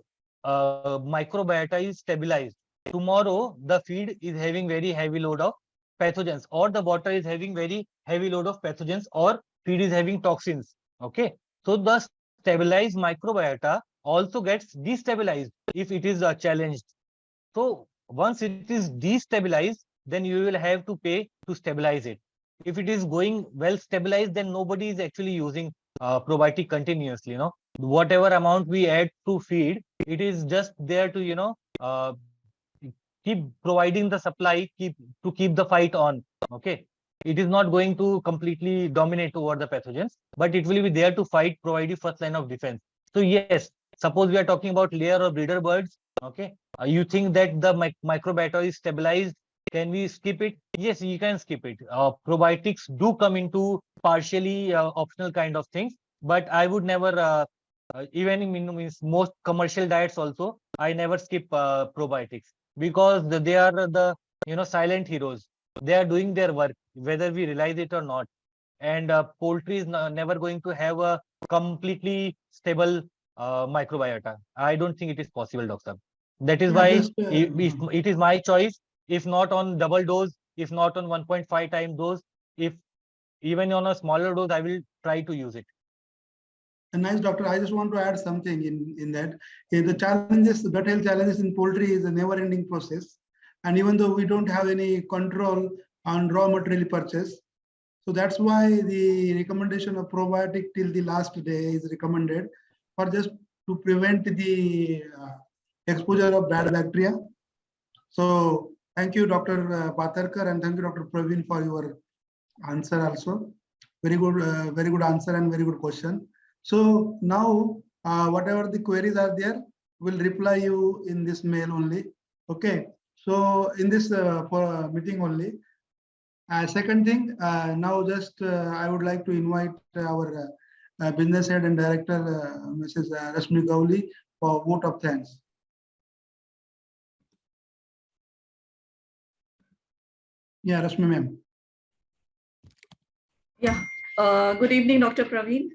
microbiota is stabilized. Tomorrow, the feed is having very heavy load of pathogens, or the water is having very heavy load of pathogens, or feed is having toxins. Okay. So the stabilized microbiota also gets destabilized if it is challenged. So once it is destabilized, then you will have to pay to stabilize it. If it is going well stabilized, then nobody is actually using probiotic continuously. Whatever amount we add to feed, it is just there to keep providing the supply, keep the fight on. Okay, it is not going to completely dominate over the pathogens, but it will be there to fight, provide you first line of defense. So yes, suppose we are talking about layer or breeder birds. Okay, you think that the microbiota is stabilized, can we skip it? Yes, you can skip it. Probiotics do come into partially optional kind of things, but I would never even in means most commercial diets also, I never skip probiotics, because they are the silent heroes. They are doing their work whether we realize it or not. And poultry is never going to have a completely stable microbiota. I don't think it is possible, doctor. That is Yeah, why just if it is my choice, if not on double dose, if not on 1.5 times dose, if even on a smaller dose, I will try to use it. nice, doctor. I just want to add something in that. The challenges, the gut health challenges in poultry is a never-ending process, and even though we don't have any control on raw material purchase, so that's why the recommendation of probiotic till the last day is recommended, for just to prevent the exposure of bad bacteria. So thank you, Dr. Patarkar, and thank you, Dr. Praveen, for your answer also. Very good answer and very good question. So now, whatever the queries are there, we'll reply you in this mail only. Okay. So in this meeting only. Second thing, now just I would like to invite our business head and director, Mrs. Rashmi Gauli, for vote of thanks. Yeah, Rashmi ma'am. Yeah. Good evening, Dr. Praveen.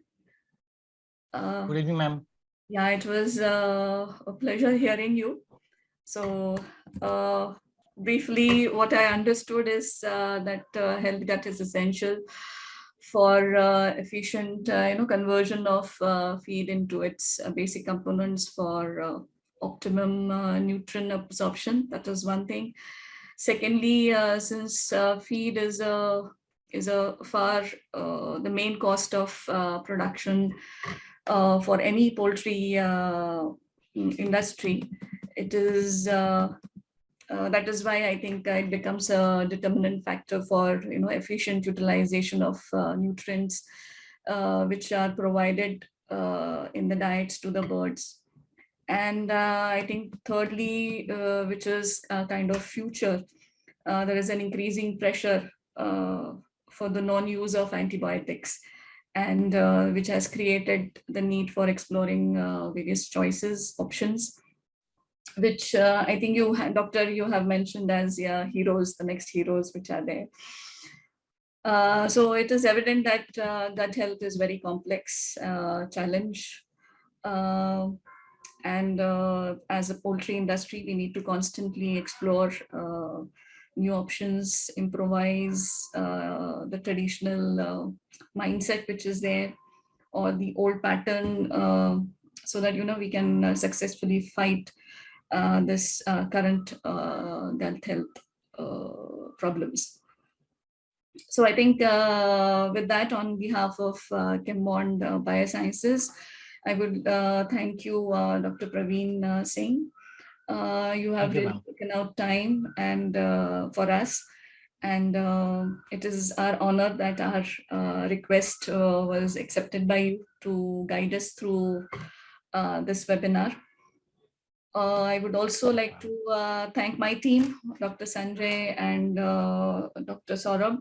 Good evening, ma'am. Yeah, it was a pleasure hearing you. So briefly, what I understood is that health gut is essential for efficient conversion of feed into its basic components for optimum nutrient absorption. That is one thing. Secondly, since feed is a far the main cost of production for any poultry industry, it is that is why I think it becomes a determinant factor for efficient utilization of nutrients which are provided in the diets to the birds. And I think thirdly, which is kind of future, there is an increasing pressure for the non-use of antibiotics, and which has created the need for exploring various choices, options, which I think you, doctor, you have mentioned as heroes, the next heroes which are there. So it is evident that gut health is very complex challenge. And as a poultry industry, we need to constantly explore new options, improvise the traditional mindset which is there, or the old pattern, so that we can successfully fight this current gut health problems. So I think with that, on behalf of Chembond Biosciences, I would thank you, Dr. Praveen Singh. You have really taken out time and for us, and it is our honor that our request was accepted by you to guide us through this webinar. I would also like to thank my team, Dr. Sanjay and Dr. Saurabh,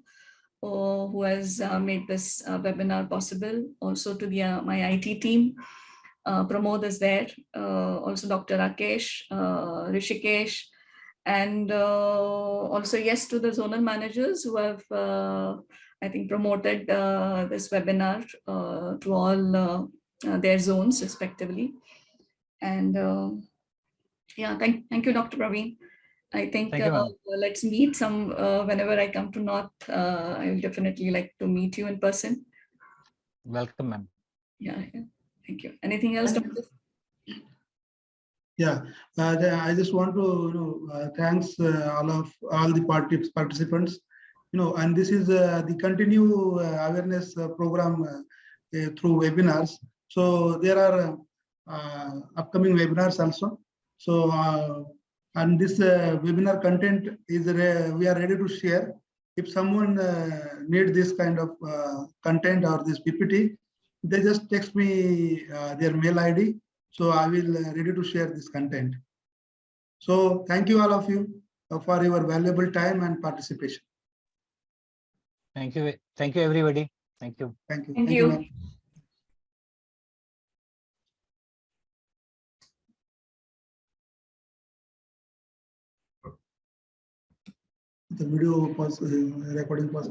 who has made this webinar possible. Also to the my IT team, Pramod is there, also Dr. Rakesh, Rishikesh, and also yes to the zonal managers who have, I think, promoted this webinar to all their zones respectively. And yeah, thank you, Dr. Praveen. I think let's meet some whenever I come to North. I will definitely like to meet you in person. Welcome, ma'am. Yeah, thank you. Anything else, Doctor? Yeah, I just want to thanks all the participants, and this is the continue awareness program through webinars. So there are upcoming webinars also. So and this webinar content is we are ready to share. If someone need this kind of content or this PPT, they just text me their mail ID. So I will ready to share this content. So thank you all of you for your valuable time and participation. Thank you everybody. Thank you. Thank you. Thank you. ma'am. The video recording pause.